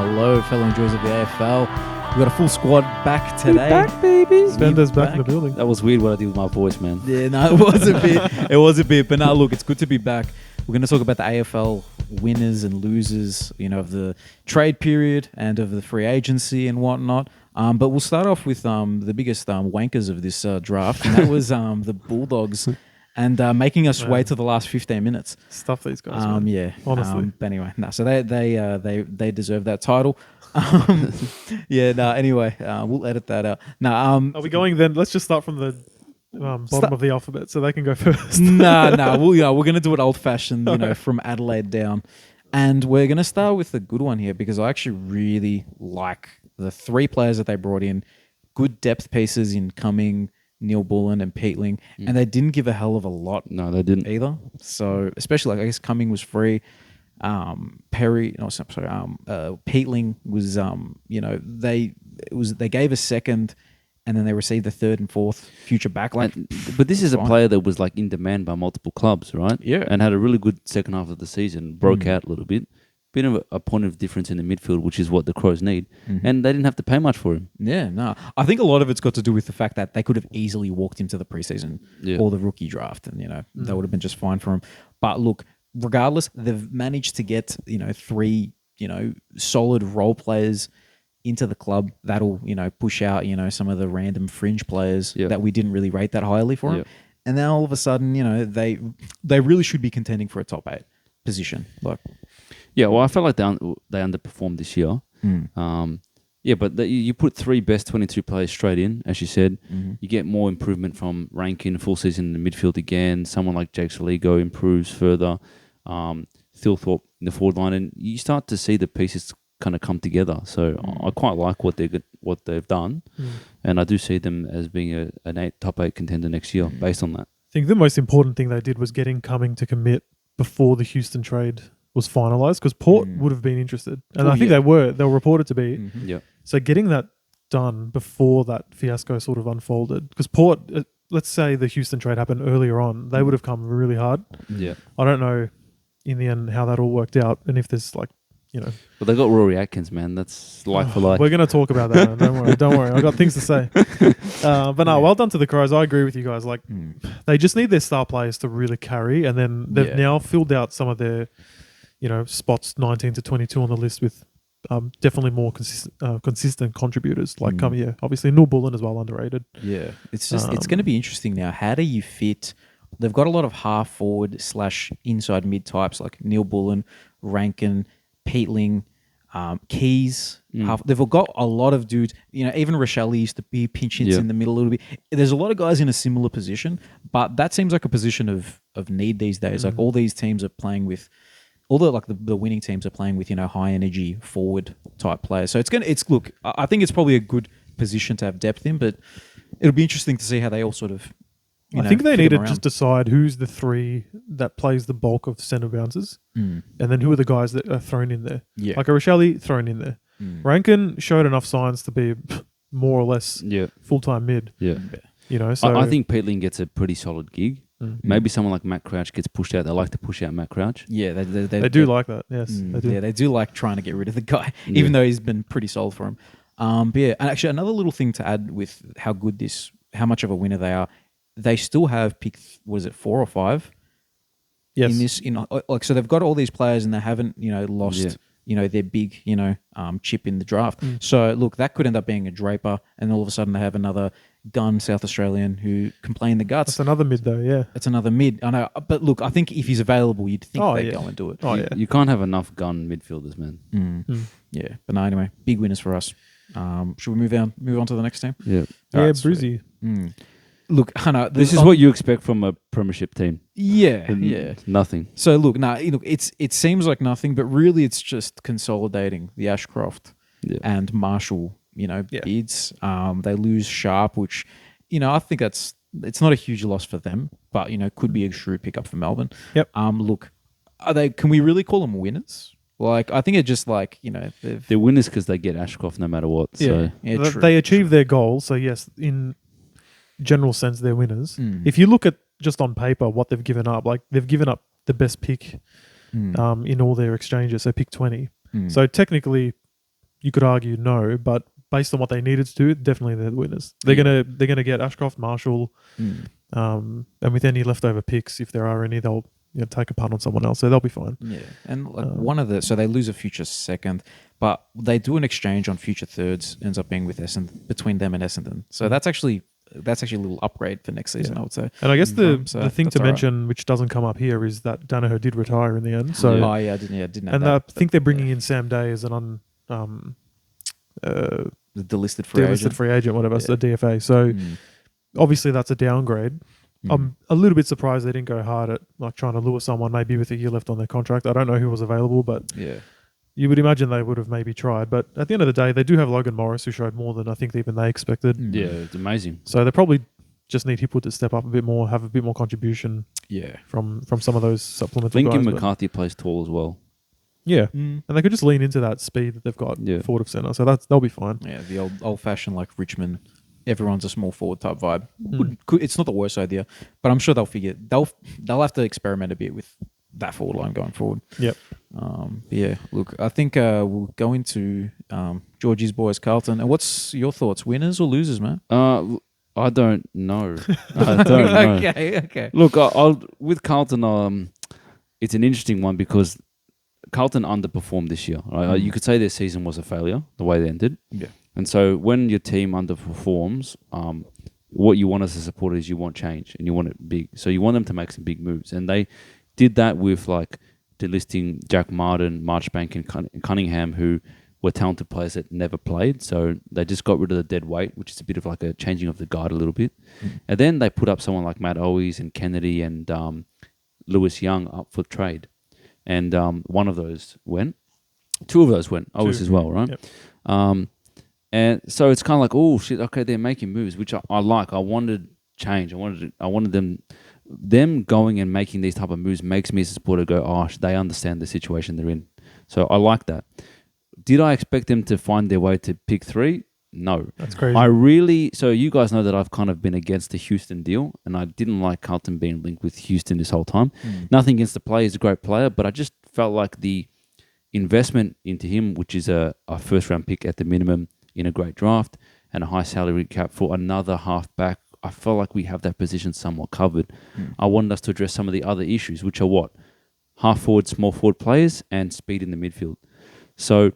Hello, fellow enjoyers of the AFL. We've got a full squad back today. Back, baby. Spender's back in the building. That was weird what I did with my voice, man. Yeah, no, it was a bit. It was a bit. But now, look, it's good to be back. We're going to talk about the AFL winners and losers, of the trade period and of the free agency and whatnot. But we'll start off with the biggest wankers of this draft, and that was the Bulldogs. And making us wait to the last 15 minutes. Stuff these guys. Man. Yeah. Honestly. But anyway, no. So they deserve that title. Anyway, we'll edit that out. Now, are we going then? Let's just start from the bottom of the alphabet, so they can go first. No. We're gonna do it old fashioned. From Adelaide down, and we're gonna start with the good one here because I actually really like the three players that they brought in. Good depth pieces in Cumming, Neil Bullen and Peatling, and they didn't give a hell of a lot. No, they didn't either. So especially, I guess Cumming was free. Peatling was, they gave a second, and then they received the third and fourth future back. But this is a player that was in demand by multiple clubs, right? Yeah, and had a really good second half of the season. Broke out a little bit. Bit of a point of difference in the midfield, which is what the Crows need. And they didn't have to pay much for him. Yeah, no. I think a lot of it's got to do with the fact that they could have easily walked into the preseason or the rookie draft, and that would have been just fine for him. But look, regardless, they've managed to get three solid role players into the club that'll push out some of the random fringe players that we didn't really rate that highly for him. And then all of a sudden, they really should be contending for a top 8 position. Yeah, well, I felt like they underperformed this year. But you put 3 best 22 players straight in, as you said. You get more improvement from Rankin, full season in the midfield again. Someone like Jake Soligo improves further. Thilthorpe in the forward line, and you start to see the pieces kind of come together. So I quite like what they've done, and I do see them as being an top 8 contender next year based on that. I think the most important thing they did was getting Cumming to commit before the Houston trade was finalised, because Port would have been interested. And I think they were reported to be. So getting that done before that fiasco sort of unfolded, because Port, let's say the Houston trade happened earlier on, they would have come really hard. Yeah. I don't know in the end how that all worked out, and if there's But they got Rory Atkins, man. That's like for like. We're going to talk about that, man. Don't worry. I got things to say. Well done to the Crows. I agree with you guys. They just need their star players to really carry, and then they've now filled out some of their spots 19 to 22 on the list with definitely more consistent contributors obviously Neil Bullen as well, underrated. Yeah, it's just it's going to be interesting now. How do you fit? They've got a lot of half forward / inside mid types like Neil Bullen, Rankin, Peatling, Keys. They've got a lot of dudes. Even Rochelle used to be pinch hits in the middle a little bit. There's a lot of guys in a similar position, but that seems like a position of need these days. Like all these teams are playing with. Although the winning teams are playing with high energy forward type players, so look. I think it's probably a good position to have depth in, but it'll be interesting to see how they all sort of. I think they need to just decide who's the 3 that plays the bulk of the centre bounces, and then who are the guys that are thrown in there. Yeah, like a Rochelle thrown in there. Rankin showed enough signs to be more or less full-time mid. Yeah, So I think Peatling gets a pretty solid gig. Maybe someone like Matt Crouch gets pushed out. They like to push out Matt Crouch. Yeah, they do like that. Yes, they do. Yeah, they do like trying to get rid of the guy, even though he's been pretty solid for him. And actually, another little thing to add with how much of a winner they are. They still have picked, 4 or 5? Yes. So they've got all these players and they haven't, lost, their big, chip in the draft. So look, that could end up being a Draper, and all of a sudden they have another gun South Australian who can play in the guts. That's another mid though, yeah. It's another mid. I know, but look, I think if he's available, you'd think they'd go and do it. You can't have enough gun midfielders, man. Yeah, but no, anyway, big winners for us. Should we move on to the next team? Yeah. Bruzy. Look, Hannah, this is what you expect from a premiership team. Yeah. Nothing. So look, it seems like nothing, but really it's just consolidating the Ashcroft and Marshall, bids. They lose Sharp, which, I think it's not a huge loss for them, but could be a shrewd pickup for Melbourne. Yep. Look, can we really call them winners? I think it's just they're winners because they get Ashcroft no matter what. Yeah, so. They achieve their goal. So yes, in general sense, they're winners. If you look at just on paper what they've given up, they've given up the best pick in all their exchanges, so pick 20. So technically, you could argue no, but based on what they needed to do, definitely they're the winners. They're gonna get Ashcroft, Marshall, and with any leftover picks, if there are any, they'll take a punt on someone else, so they'll be fine. Yeah, and so they lose a future second, but they do an exchange on future thirds. Ends up being with Essendon, between them and Essendon. So that's actually a little upgrade for next season, I would say. And I guess the thing to mention, which doesn't come up here, is that Danaher did retire in the end. So I didn't have and that. I think they're bringing in Sam Day as an the delisted free agent, whatever, so DFA. So obviously that's a downgrade. I'm a little bit surprised they didn't go hard at like trying to lure someone maybe with a year left on their contract. I don't know who was available, but you would imagine they would have maybe tried. But at the end of the day, they do have Logan Morris, who showed more than I think even they expected. Yeah, it's amazing. So they probably just need Hipwood to step up a bit more, have a bit more contribution from some of those supplemental Lincoln guys. McCarthy plays tall as well. Yeah, and they could just lean into that speed that they've got forward of centre. So they'll be fine. Yeah, the old-fashioned like Richmond, everyone's a small forward type vibe. It's not the worst idea, but I'm sure they'll have to experiment a bit with that forward line going forward. Yep. Yeah. Look, I think we'll go into Georgie's boys, Carlton. And what's your thoughts? Winners or losers, man? I don't know. I don't know. Okay. Look, I'll with Carlton. It's an interesting one because Carlton underperformed this year. Right? You could say their season was a failure, the way they ended. Yeah. And so when your team underperforms, what you want as a supporter is you want change and you want it big. So you want them to make some big moves. And they did that with like delisting Jack Martin, Marchbank and Cunningham, who were talented players that never played. So they just got rid of the dead weight, which is a bit of like a changing of the guard a little bit. And then they put up someone like Matt Owies and Kennedy and Lewis Young up for trade. And one of those went. Two of those went. Owies as well, right? Yep. And so it's kind of like, oh shit, okay, they're making moves, which I like. I wanted change. I wanted them going and making these type of moves makes me as a supporter go, oh, they understand the situation they're in. So I like that. Did I expect them to find their way to pick 3? No. That's crazy. So you guys know that I've kind of been against the Houston deal, and I didn't like Carlton being linked with Houston this whole time. Nothing against the player, he's a great player, but I just felt like the investment into him, which is a first round pick at the minimum in a great draft and a high salary cap for another halfback, I felt like we have that position somewhat covered. I wanted us to address some of the other issues, which are what? Half forward, small forward players and speed in the midfield. So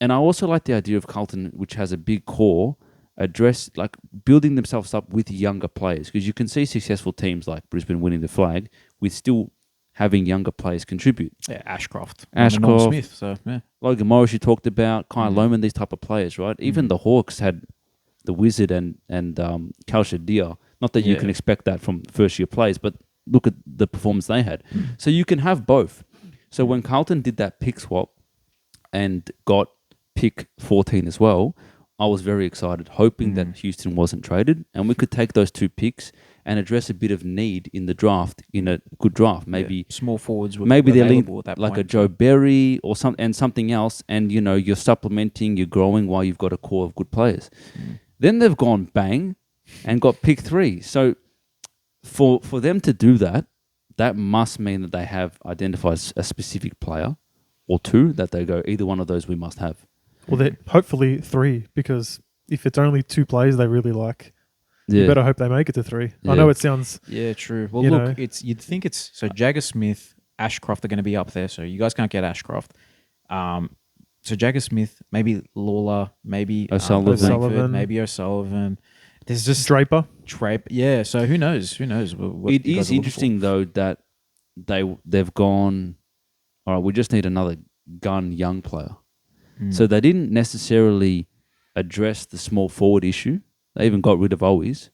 and I also like the idea of Carlton, which has a big core, like building themselves up with younger players, because you can see successful teams like Brisbane winning the flag with still having younger players contribute. Yeah, Ashcroft, Smith. So yeah, Logan Morris you talked about, Kyle Lohmann, these type of players, right? Even the Hawks had the Wizard and Kalshadia. Not that you can expect that from first year players, but look at the performance they had. So you can have both. So when Carlton did that pick swap and got pick 14 as well, I was very excited, hoping that Houston wasn't traded and we could take those 2 picks and address a bit of need in the draft, in a good draft. Maybe small forwards were maybe they're linked at that like point. a Joe Berry or something else, and you're supplementing, you're growing while you've got a core of good players. Then they've gone bang and got pick 3. So for them to do that, that must mean that they have identified a specific player or 2 that they go, either one of those we must have. Well, hopefully 3, because if it's only 2 players they really like, you better hope they make it to 3. Yeah. I know it sounds... Yeah, true. Well, look, you'd think it's... So Jagger Smith, Ashcroft are going to be up there, so you guys can't get Ashcroft. So Jagger Smith, maybe Lawler, maybe O'Sullivan. maybe O'Sullivan. There's just... Draper. Yeah, so who knows? What it is interesting, though, that they've gone, all right, we just need another gun young player. So they didn't necessarily address the small forward issue. They even got rid of Owies.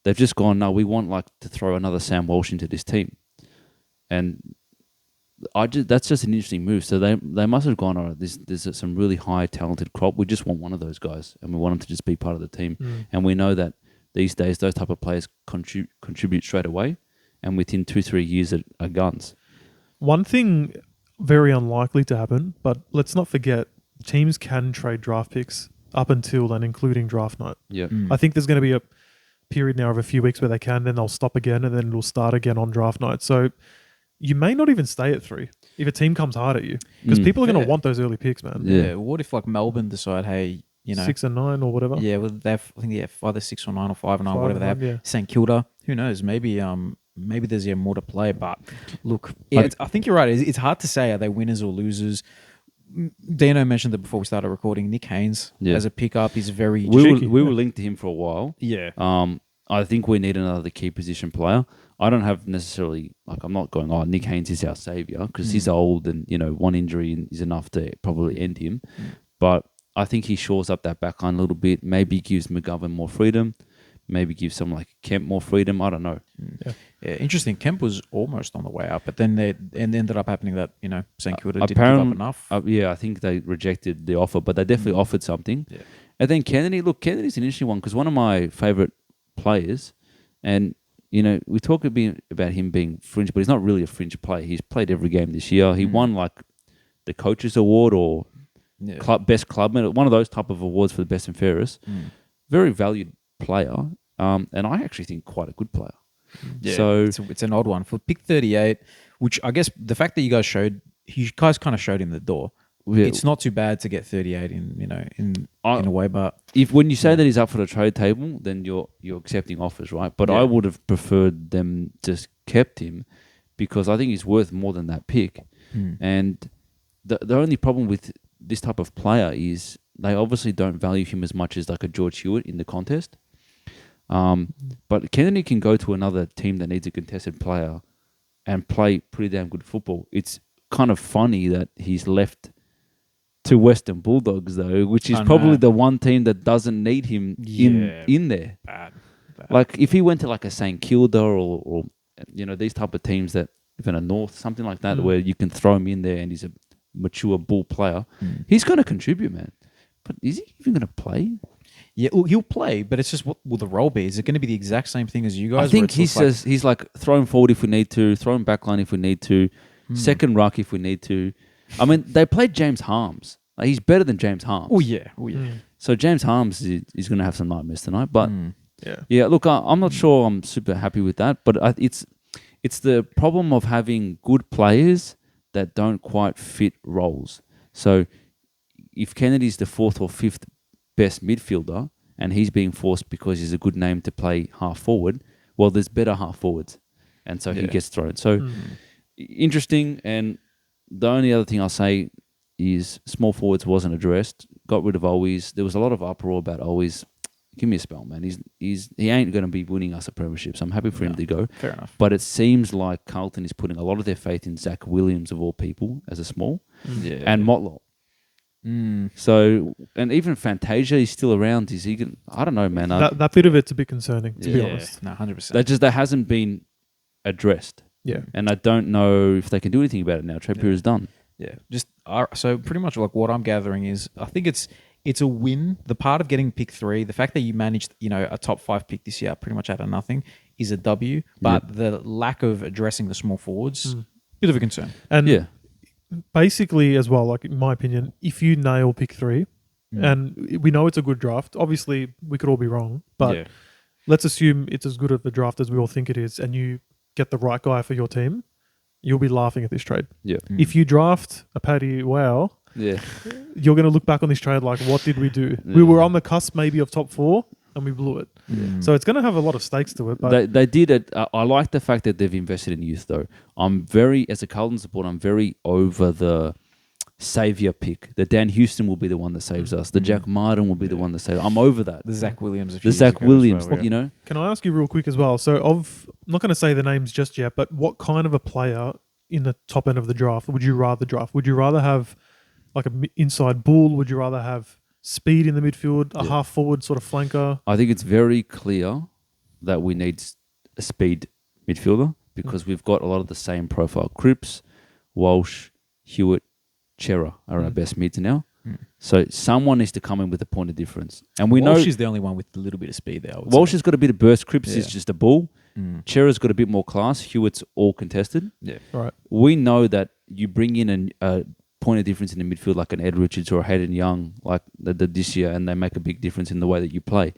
They've just gone, no, we want to throw another Sam Walsh into this team. And that's just an interesting move. So they must have gone, all right, there's some really high talented crop. We just want one of those guys and we want them to just be part of the team. And we know that these days those type of players contribute straight away and within 2-3 years are guns. One thing very unlikely to happen, but let's not forget, teams can trade draft picks up until and including draft night. Yeah. I think there's going to be a period now of a few weeks where they can, then they'll stop again, and then it'll start again on draft night. So you may not even stay at 3 if a team comes hard at you because people are going to want those early picks, man. Yeah. What if like Melbourne decide, hey, 6 and 9 or whatever. Yeah, well, they have, I think they have either 6 or 9 or 5 and 9, 5 whatever they and have. 9, yeah. St Kilda, who knows? Maybe there's more to play. But look, I think you're right. It's hard to say, are they winners or losers? Dino mentioned it before we started recording. Nick Haynes as a pickup is very we were linked to him for a while. Yeah. I think we need another key position player. I don't have necessarily, I'm not going, Nick Haynes is our saviour because he's old and, one injury is enough to probably end him. But I think he shores up that back line a little bit, maybe gives McGovern more freedom, maybe gives someone like Kemp more freedom. I don't know. Yeah, interesting. Kemp was almost on the way up, but then it ended up happening that, St Kilda didn't give up enough. I think they rejected the offer, but they definitely offered something. Yeah. And then Kennedy's an interesting one because one of my favourite players, and we talk a bit about him being fringe, but he's not really a fringe player. He's played every game this year. He won the Coaches Award or best clubman, one of those type of awards for the best and fairest. Very valued player, and I actually think quite a good player. Yeah, so it's an odd one for pick 38, which I guess the fact that you guys kind of showed him the door. Yeah. It's not too bad to get 38 in a way, but when you say that he's up for the trade table, then you're accepting offers, right? But I would have preferred them just kept him because I think he's worth more than that pick. And the only problem with this type of player is they obviously don't value him as much as like a George Hewitt in the contest. But Kennedy can go to another team that needs a contested player and play pretty damn good football. It's kind of funny that he's left to Western Bulldogs though, which is probably the one team that doesn't need him in there. Bad. Like if he went to like a St Kilda or these type of teams that even a North, something like that, where you can throw him in there and he's a mature bull player, he's going to contribute, man. But is he even going to play? Yeah, well, he'll play, but it's just what will the role be? Is it going to be the exact same thing as you guys? I think he's like throw him forward if we need to, throw him backline if we need to, second ruck if we need to. I mean, they played James Harms. Like, he's better than James Harms. Oh yeah. So James Harms is going to have some nightmares tonight. But yeah. Look, I'm not sure I'm super happy with that. But it's the problem of having good players that don't quite fit roles. So if Kennedy's the 4th or 5th best midfielder and he's being forced because he's a good name to play half forward, well, there's better half forwards. And so he gets thrown. So interesting. And the only other thing I'll say is small forwards wasn't addressed. Got rid of Always. There was a lot of uproar about Always. Give me a spell, man. He ain't going to be winning us a premiership, so I'm happy for him to go. Fair enough. But it seems like Carlton is putting a lot of their faith in Zach Williams, of all people, as a small, and Motlop. So, and even Fantasia is still around. Is he going? I don't know, man. That bit of it's a bit concerning, to be honest. No, 100%. That hasn't been addressed. Yeah. And I don't know if they can do anything about it now. Trade period is done. Yeah. So pretty much like what I'm gathering is I think it's a win. The part of getting pick 3, the fact that you managed, a top 5 pick this year pretty much out of nothing is a W. But the lack of addressing the small forwards, bit of a concern. And basically as well, like in my opinion, if you nail pick 3, and we know it's a good draft, obviously we could all be wrong, but let's assume it's as good of a draft as we all think it is, and you get the right guy for your team, you'll be laughing at this trade. Yeah. If you draft a Paddy Wow, you're going to look back on this trade like, what did we do? We were on the cusp maybe of top 4 and we blew it. So it's going to have a lot of stakes to it. But they did it. I like the fact that they've invested in youth though. As a Carlton supporter, I'm very over the saviour pick. The Dan Houston will be the one that saves us. The Jack Martin will be the one that saves us. I'm over that. The Zach Williams. Can I ask you real quick as well? So I'm not going to say the names just yet, but what kind of a player in the top end of the draft would you rather draft? Would you rather have like an inside bull? Would you rather have speed in the midfield, a half forward sort of flanker? I think it's very clear that we need a speed midfielder because we've got a lot of the same profile. Cripps, Walsh, Hewitt, Chera are our best mids now. So someone needs to come in with a point of difference. And we know Walsh is the only one with a little bit of speed there. Walsh has got a bit of burst. Cripps is just a bull. Chera's got a bit more class. Hewitt's all contested. Yeah. Right. We know that you bring in a point of difference in the midfield like an Ed Richards or a Hayden Young like this year, and they make a big difference in the way that you play.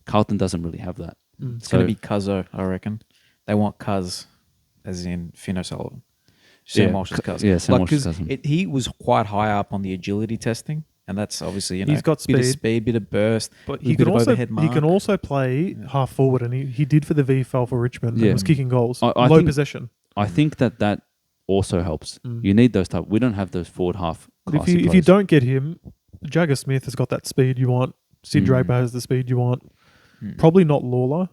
Carlton doesn't really have that. It's going to be Cuzzo, I reckon. They want Cuz, as in Finn O'Sullivan. Sam Walsh's cousin. Yeah, Sam Walsh's 'cause cousin. he was quite high up on the agility testing, and that's obviously He's got bit of speed. speed, bit of burst, But a bit of overhead mark. he can also play half forward, and he did for the VFL for Richmond Yeah. and was kicking goals. I Low think- possession. I think that also helps. You need those type. We don't have those forward half. But if classy you players. don't get him, Jagger Smith has got that speed you want. Sid Draper has the speed you want. Probably not Lawler.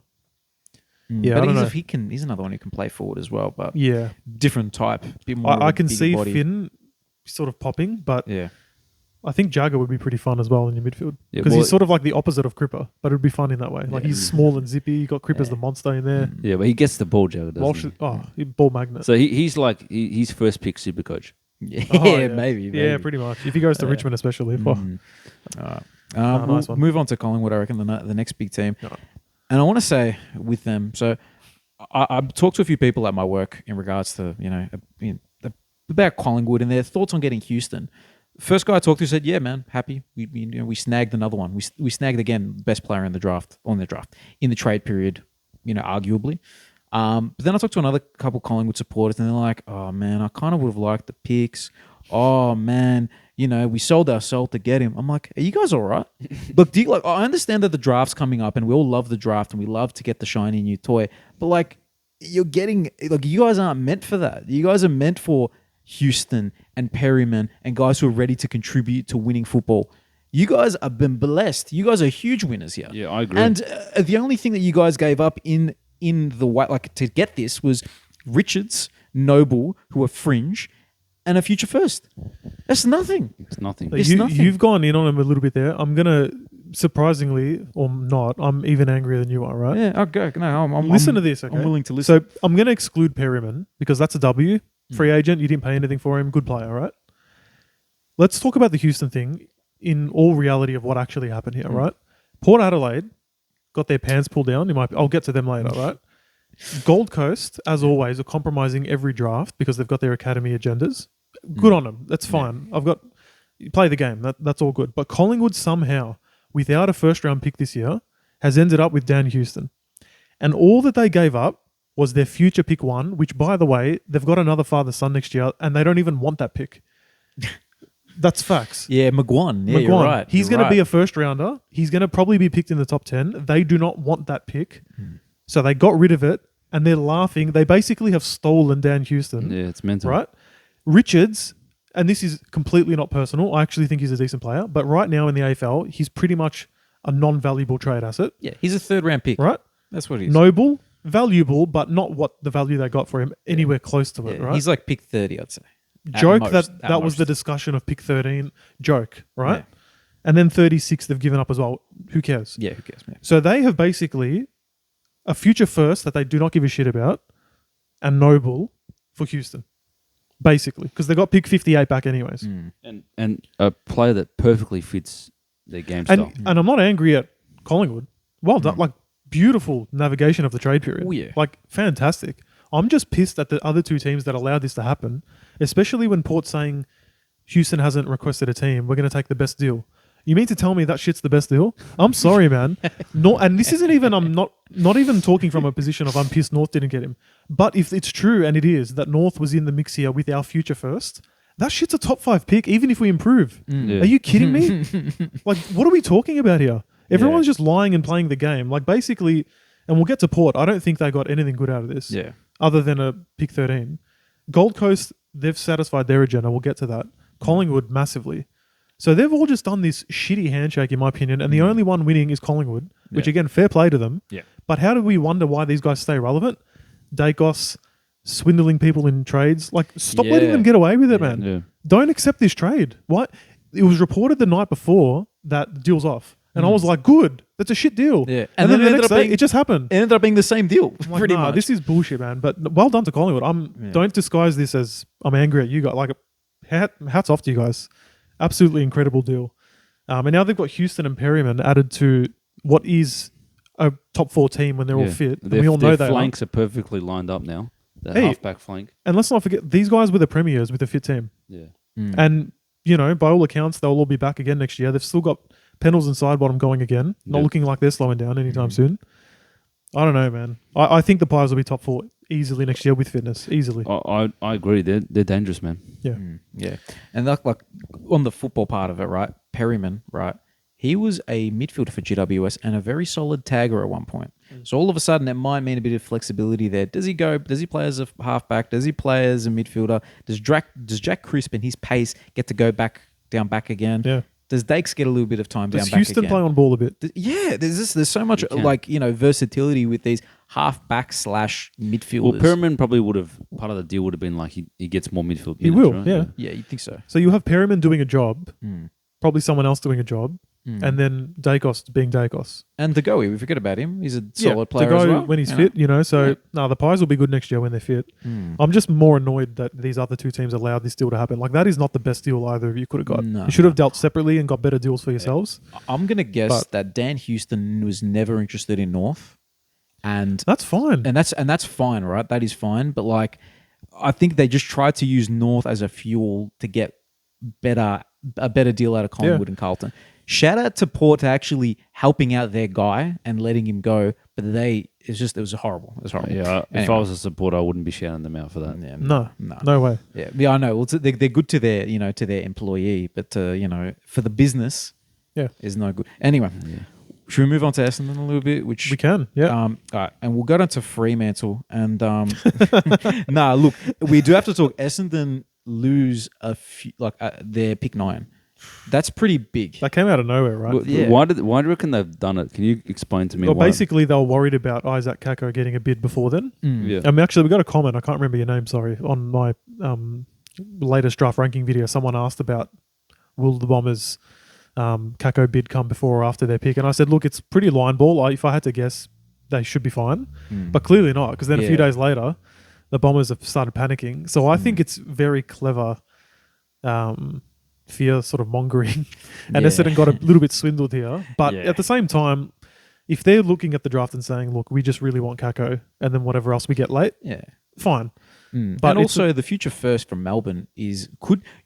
Yeah, but I don't know. he's another one who can play forward as well, but Yeah, different type. Bit more of I a can bigger see body. Finn sort of popping, but Yeah, I think Jagger would be pretty fun as well in your midfield Yeah, because well- he's sort of like the opposite of Cripper, but it would be fun in that way. Like he's small and zippy. You got Cripper's the monster in there. Yeah, but he gets the ball, Jagger, doesn't Walsh, he? ball magnet. So he's like he's first pick super coach. yeah, Oh, maybe. Yeah, pretty much. If he goes to Richmond, especially. Well, Alright. nice We'll one. move on to Collingwood. I reckon the next big team, Alright. and I want to say with them. So I've talked to a few people at my work in regards to about Collingwood and their thoughts on getting Houston. First guy I talked to said, "Yeah, man, happy. We snagged another one. We snagged again best player in the draft in the trade period. Arguably." But then I talked to another couple Collingwood supporters, and they're like, "Oh man, I kind of would have liked the picks. Oh man, we sold our soul to get him." I'm like, "Are you guys all right?" Look, I understand that the draft's coming up, and we all love the draft, and we love to get the shiny new toy. But you guys aren't meant for that. You guys are meant for Houston and Perryman and guys who are ready to contribute to winning football. You guys have been blessed. You guys are huge winners here. Yeah, I agree. And the only thing that you guys gave up in the way, to get this, was Richards, Noble, who are fringe, and a future first. That's nothing. It's nothing. It's nothing. You've gone in on him a little bit there. I'm gonna, surprisingly or not, I'm even angrier than you are, right? Yeah, I'll go. No, I'm Listen to this, okay? I'm willing to listen. So I'm gonna exclude Perryman because that's a W. Free agent. You didn't pay anything for him. Good player, right? Let's talk about the Houston thing in all reality of what actually happened here, right? Port Adelaide got their pants pulled down. I'll get to them later, right? Gold Coast, as always, are compromising every draft because they've got their academy agendas. Good on them. That's fine. You play the game. That's all good. But Collingwood somehow, without a first round pick this year, has ended up with Dan Houston. And all that they gave up was their future pick 1, which, by the way, they've got another father-son next year, and they don't even want that pick. That's facts. Yeah, McGuan. Yeah, McGuan, you're right. he's going to be a first rounder. He's going to probably be picked in the top 10. They do not want that pick. So they got rid of it, and they're laughing. They basically have stolen Dan Houston. Yeah, it's mental. Right? Richards, and this is completely not personal. I actually think he's a decent player. But right now in the AFL, he's pretty much a non-valuable trade asset. Yeah, he's a third round pick. Right? That's what he is. Noble, valuable, but not what the value they got for him anywhere close to it, Yeah, right? He's like pick 30, I'd say. At Joke most, that at was the most. discussion of pick 13. Joke, right? Yeah. And then 36 they've given up as well. Who cares? Yeah, who cares, man? So they have basically a future first that they do not give a shit about and Noble for Houston. Basically. Because they got pick 58 back anyways. And a player that perfectly fits their game style. And I'm not angry at Collingwood. Well done. Like, beautiful navigation of the trade period. Oh, yeah. Like, fantastic. I'm just pissed at the other two teams that allowed this to happen, especially when Port's saying Houston hasn't requested a team. We're going to take the best deal. You mean to tell me that shit's the best deal? I'm sorry, man. No, and this isn't even, I'm not even talking from a position of I'm pissed North didn't get him. But if it's true, and it is, that North was in the mix here with our future first, that shit's a top 5 pick, even if we improve. Yeah. Are you kidding me? Like, what are we talking about here? Everyone's just lying and playing the game. Like, basically, and we'll get to Port. I don't think they got anything good out of this. Yeah. Other than a pick 13. Gold Coast, they've satisfied their agenda. We'll get to that. Collingwood, massively. So they've all just done this shitty handshake, in my opinion, and the only one winning is Collingwood, which, again, fair play to them. Yeah. But how do we wonder why these guys stay relevant? Dacos, swindling people in trades. Like, stop letting them get away with it, man. Yeah. Don't accept this trade. What? It was reported the night before that the deal's off. And I was like, good. That's a shit deal. Yeah. And then it the ended next up day, being- it just happened. It ended up being the same deal, I'm like, pretty nah, much. this is bullshit, man. But well done to Collingwood. Don't disguise this as I'm angry at you guys. Like, hats off to you guys. Absolutely incredible deal. And now they've got Houston and Perryman added to what is a top 4 team when they're all fit. And we all know their they flanks are perfectly lined up now. The Hey. halfback flank. And let's not forget, these guys were the premiers with a fit team. Yeah. And, by all accounts, they'll all be back again next year. They've still got Pennells and Sidebottom going again. Not looking like they're slowing down anytime soon. I don't know, man. I think the Pies will be top 4 easily next year with fitness. Easily. I agree. They're dangerous, man. Yeah. Yeah. And like on the football part of it, right? Perryman, right? He was a midfielder for GWS and a very solid tagger at one point. So all of a sudden, it might mean a bit of flexibility there. Does he play as a halfback? Does he play as a midfielder? Does Jack Crisp and his pace get to go back again? Yeah. Does Dakes get a little bit of time Does down back Houston again? play on ball a bit? Yeah, there's so much can. like, versatility with these halfback / midfielders. Well, Perriman probably would have, part of the deal would have been like he gets more midfield He minutes, will, right? yeah. Yeah, you think so? So you have Perryman doing a job, probably someone else doing a job, and then Dacos being Dacos. And Degoe, we forget about him. He's a solid player to go as well. when he's you know? fit, So the Pies will be good next year when they're fit. I'm just more annoyed that these other two teams allowed this deal to happen. Like that is not the best deal either of you could have got. No. You should have dealt separately and got better deals for yourselves. I'm gonna guess But- that Dan Houston was never interested in North, and That's fine. that's fine, right? That is fine. But like, I think they just tried to use North as a fuel to get a better deal out of Collingwood and Carlton. Shout out to Port to actually helping out their guy and letting him go, but it was horrible. It was horrible. Yeah, if Anyway. I was a supporter, I wouldn't be shouting them out for that. Yeah, no way. Yeah, I know. Well, they're good to their to their employee, but for the business, is no good. Anyway, should we move on to Essendon a little bit? Which We can, yeah. All right, and we'll go down to Fremantle. And look, we do have to talk. Essendon lose their pick 9. That's pretty big. That came out of nowhere, right? Well, yeah. Why do you reckon they've done it? Can you explain to me Well, why? basically, they were worried about Isaac Kako getting a bid before then. Yeah. Actually, we got a comment. I can't remember your name. Sorry, on my latest draft ranking video, someone asked about will the Bombers Kako bid come before or after their pick, and I said, look, it's pretty line ball. If I had to guess, they should be fine, but clearly not, because then a few days later, the Bombers have started panicking. So I think it's very clever. Fear sort of mongering, and Essendon got a little bit swindled here. But at the same time, if they're looking at the draft and saying, "Look, we just really want Kako," and then whatever else we get late, fine. But and also, the future first from Melbourne you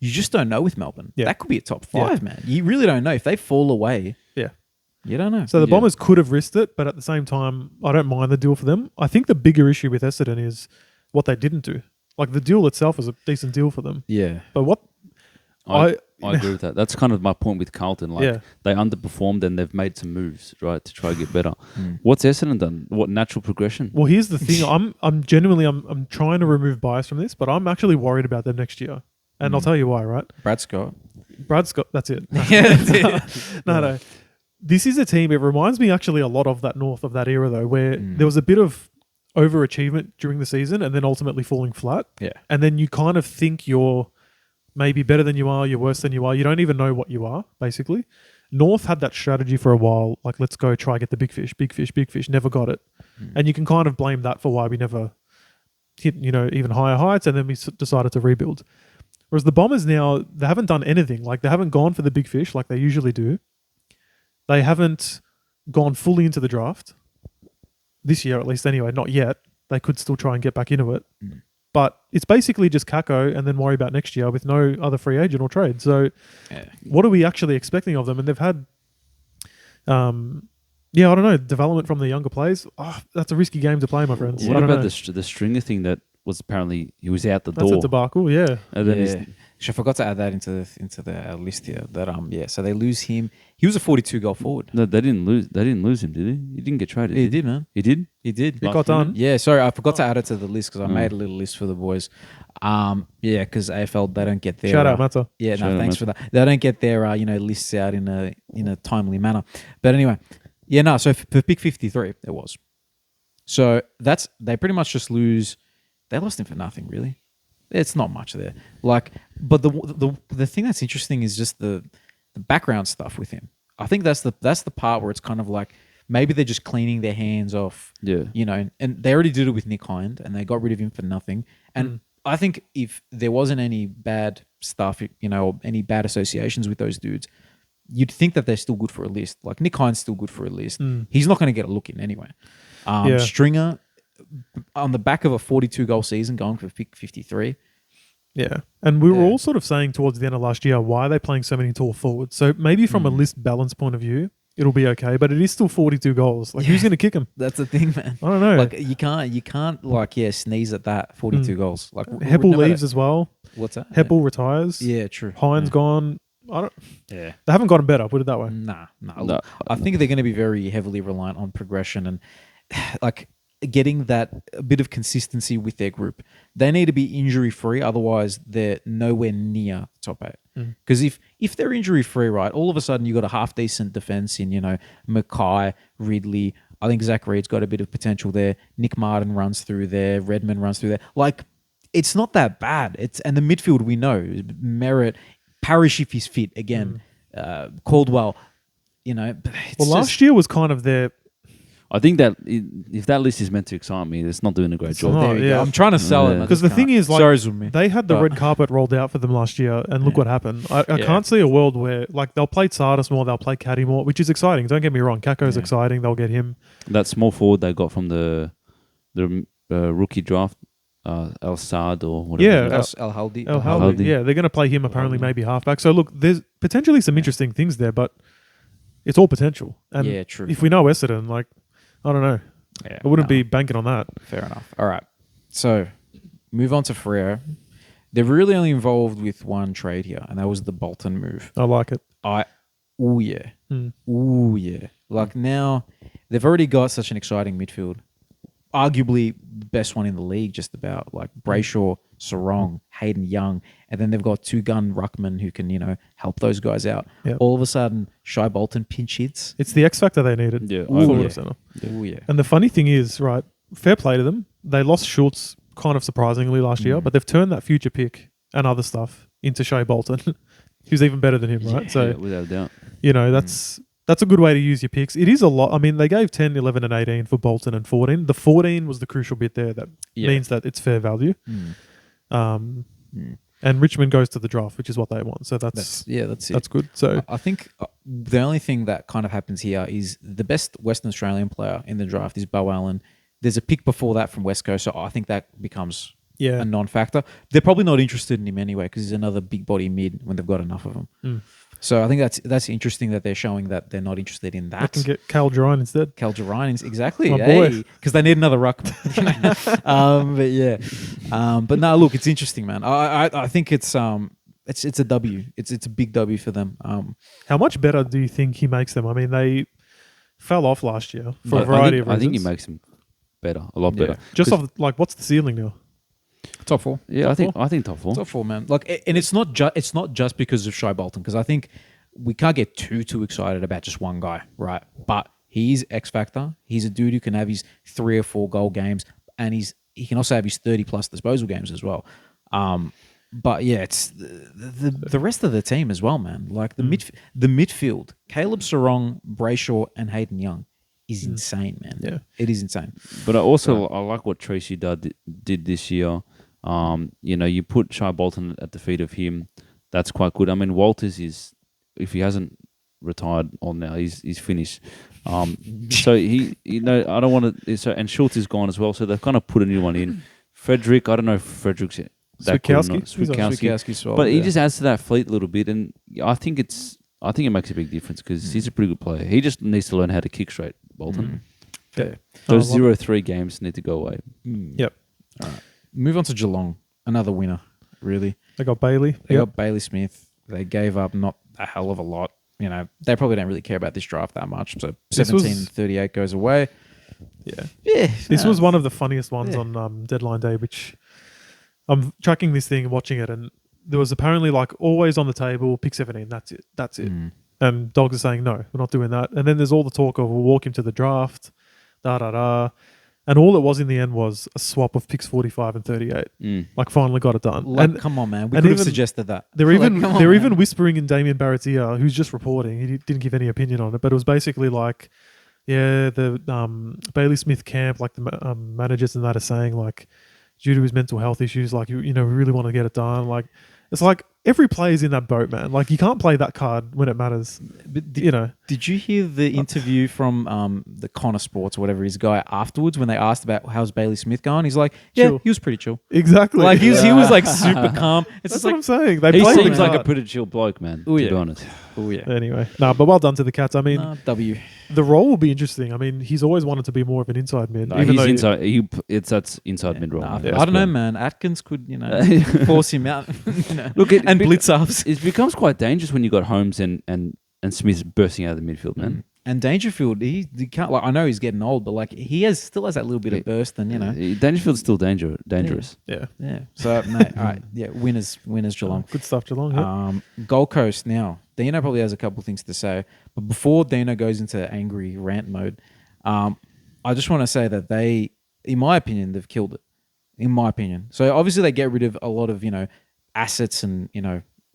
just don't know with Melbourne. Yeah. That could be a top 5, man. You really don't know if they fall away. Yeah, you don't know. So the Bombers could have risked it, but at the same time, I don't mind the deal for them. I think the bigger issue with Essendon is what they didn't do. Like the deal itself was a decent deal for them. Yeah, but what I agree with that. That's kind of my point with Carlton. Like they underperformed and they've made some moves, right, to try to get better. What's Essendon done? What natural progression? Well, here's the thing. I'm genuinely trying to remove bias from this, but I'm actually worried about them next year, and I'll tell you why. Right, Brad Scott. That's it. Yeah, that's it. No. This is a team. It reminds me actually a lot of that North of that era though, where there was a bit of overachievement during the season and then ultimately falling flat. Yeah, and then you kind of think you're maybe better than you are, you're worse than you are. You don't even know what you are, basically. North had that strategy for a while, like let's go try get the big fish, never got it. And you can kind of blame that for why we never hit, even higher heights, and then we decided to rebuild. Whereas the Bombers now, they haven't done anything. Like they haven't gone for the big fish like they usually do. They haven't gone fully into the draft. This year, at least anyway, not yet. They could still try and get back into it. But it's basically just Kako and then worry about next year with no other free agent or trade. So what are we actually expecting of them? And they've had, I don't know, development from the younger players. That's a risky game to play, my friends. What about the Stringer thing that was apparently he was out the door? That's a debacle, yeah. And then I forgot to add that into the list here. That so they lose him. He was a 42-goal forward. No, they didn't lose. They didn't lose him, did he? He didn't get traded. He did, man. He did. He did. It got done. Yeah, sorry, I forgot to add it to the list because I made a little list for the boys. Because AFL they don't get their shout out, Matter. Yeah, Shout no, out, thanks for that. They don't get their lists out in a timely manner. But anyway, So for pick 53, it was. So they pretty much just lose. They lost him for nothing, really. It's not much there. But the thing that's interesting is just the background stuff with him. I think that's the part where it's kind of like maybe they're just cleaning their hands off. Yeah. And they already did it with Nick Hind, and they got rid of him for nothing. And I think if there wasn't any bad stuff, or any bad associations with those dudes, you'd think that they're still good for a list. Like Nick Hind's still good for a list. He's not going to get a look in anyway. Stringer, on the back of a 42-goal season, going for pick 53. Yeah. And we were all sort of saying towards the end of last year, why are they playing so many tall forwards? So maybe from a list balance point of view, it'll be okay. But it is still 42 goals. Like, who's going to kick them? That's the thing, man. I don't know. Like you can't like sneeze at that 42 goals. Like Heppel leaves as well. What's that? Heppel retires. Yeah, true. Hines gone. I don't. Yeah. They haven't gotten better. Put it that way. Nah. No, I think they're going to be very heavily reliant on progression and like getting that a bit of consistency with their group. They need to be injury free, otherwise they're nowhere near top 8. Because if they're injury free, right, all of a sudden you got a half decent defense in Mackay, Ridley. I think Zach Reed's got a bit of potential there. Nick Martin runs through there. Redmond runs through there. Like, it's not that bad. And the midfield we know, Merritt, Parrish if he's fit again, Caldwell. Last year was kind of their. I think that if that list is meant to excite me, it's not doing a great job. not, yeah. I'm trying to sell it Because the thing is, like, sorry, Zumi. they had the red carpet rolled out for them last year, and look what happened. I can't see a world where, like, they'll play Sardis more, they'll play Caddy more, which is exciting. Don't get me wrong. Kako's exciting. They'll get him. That small forward they got from the rookie draft, El Saad or whatever. Yeah, El Haldi. El Haldi. Yeah, they're going to play him apparently maybe halfback. So look, there's potentially some interesting things there, but it's all potential. And Yeah, true. if we know Essendon, like, I don't know. Yeah, I wouldn't be banking on that. Fair enough. All right. So, move on to Freo. They're really only involved with one trade here, and that was the Bolton move. I like it. Ooh, yeah. Ooh, yeah. Like, now, they've already got such an exciting midfield. Arguably the best one in the league, just about. Like, Brayshaw, Sarong, Hayden Young, and then they've got two-gun ruckman who can, help those guys out. Yep. All of a sudden, Shai Bolton pinch hits. It's the X factor they needed. Yeah, for yeah. Essendon. Ooh, yeah. And the funny thing is, right, fair play to them. They lost Schultz kind of surprisingly last year, but they've turned that future pick and other stuff into Shai Bolton, who's even better than him, right? Yeah, So, without a doubt. that's a good way to use your picks. It is a lot. I mean, they gave 10, 11, and 18 for Bolton and 14. The 14 was the crucial bit there that means that it's fair value. And Richmond goes to the draft, which is what they want. So that's it. That's good. So I think the only thing that kind of happens here is the best Western Australian player in the draft is Bo Allen. There's a pick before that from West Coast, so I think that becomes a non-factor. They're probably not interested in him anyway because he's another big body mid when they've got enough of him. So I think that's interesting that they're showing that they're not interested in that. I can get Cal Ryan instead. Cal Ryan, exactly. My boy. Because they need another ruckman. But no, look, it's interesting, man. I think it's a W. It's a big W for them. How much better do you think he makes them? I mean, they fell off last year for a variety of reasons. I think he makes them better, a lot better. Just off, like, what's the ceiling now? Top 4. Yeah, I think top 4. Top 4, man. Like, and it's not just because of Shai Bolton, because I think we can't get too excited about just one guy, right? But he's X factor. He's a dude who can have his 3 or 4 goal games, and he can also have his 30 plus disposal games as well. But yeah, it's the rest of the team as well, man. Like the midfield, Caleb Sarong, Brayshaw, and Hayden Young is insane, man. Yeah, it is insane. But I like what Tracy did this year. You put Shai Bolton at the feet of him. That's quite good. I mean, Walters is, if he hasn't retired on now, he's finished. So I don't want to. So and Schultz is gone as well. So they've kind of put a new one in. Frederick, I don't know if Frederick's that good or not. Switkowski, but he just adds to that fleet a little bit, and I think it makes a big difference because he's a pretty good player. He just needs to learn how to kick straight, Bolton. Fair. Those 0-3 games need to go away. Yep. All right. Move on to Geelong, another winner, really. They got Bailey. They got Bailey Smith. They gave up not a hell of a lot. They probably don't really care about this draft that much. So 17-38 goes away. Yeah. This was one of the funniest ones on deadline day, which I'm tracking this thing and watching it, and there was apparently like always on the table, pick 17, that's it. And Dogs are saying, no, we're not doing that. And then there's all the talk of we'll walk him to the draft, And all it was in the end was a swap of picks 45 and 38. Like, finally got it done. Like, come on, man. We could have suggested that. They're even whispering in Damien Barrett's ear, who's just reporting. He didn't give any opinion on it, but it was basically like, the Bailey Smith camp, like the managers and that are saying, like, due to his mental health issues, like, we really want to get it done. Like, It's like every player's in that boat, man. Like you can't play that card when it matters. But did you hear the interview from the Connor Sports or whatever his guy afterwards when they asked about how's Bailey Smith going? He's like, yeah, Chill. he was pretty chill. Exactly. Like he was like super calm. It's That's just what like I'm saying. They He play seems the like a card. pretty chill bloke, man. Oh, to yeah. be honest. oh yeah. Anyway, but well done to the Cats. I mean, W. the role will be interesting. I mean, he's always wanted to be more of an inside mid. No, even he's though inside. That's inside mid role. Nah, Yeah. I don't know, man. Atkins could force him out. Look, and blitz ups. It becomes quite dangerous when you got Holmes and Smith bursting out of the midfield, man. And Dangerfield, he can't. Like, I know he's getting old, but like he still has that little bit of burst, and Dangerfield's still dangerous. Yeah. yeah. So mate, all right, yeah, winners Geelong. Good stuff, Geelong. Yeah. Gold Coast now. Dino probably has a couple of things to say, but before Dino goes into angry rant mode, I just want to say that they, in my opinion, they've killed it. In my opinion, so obviously they get rid of a lot of assets and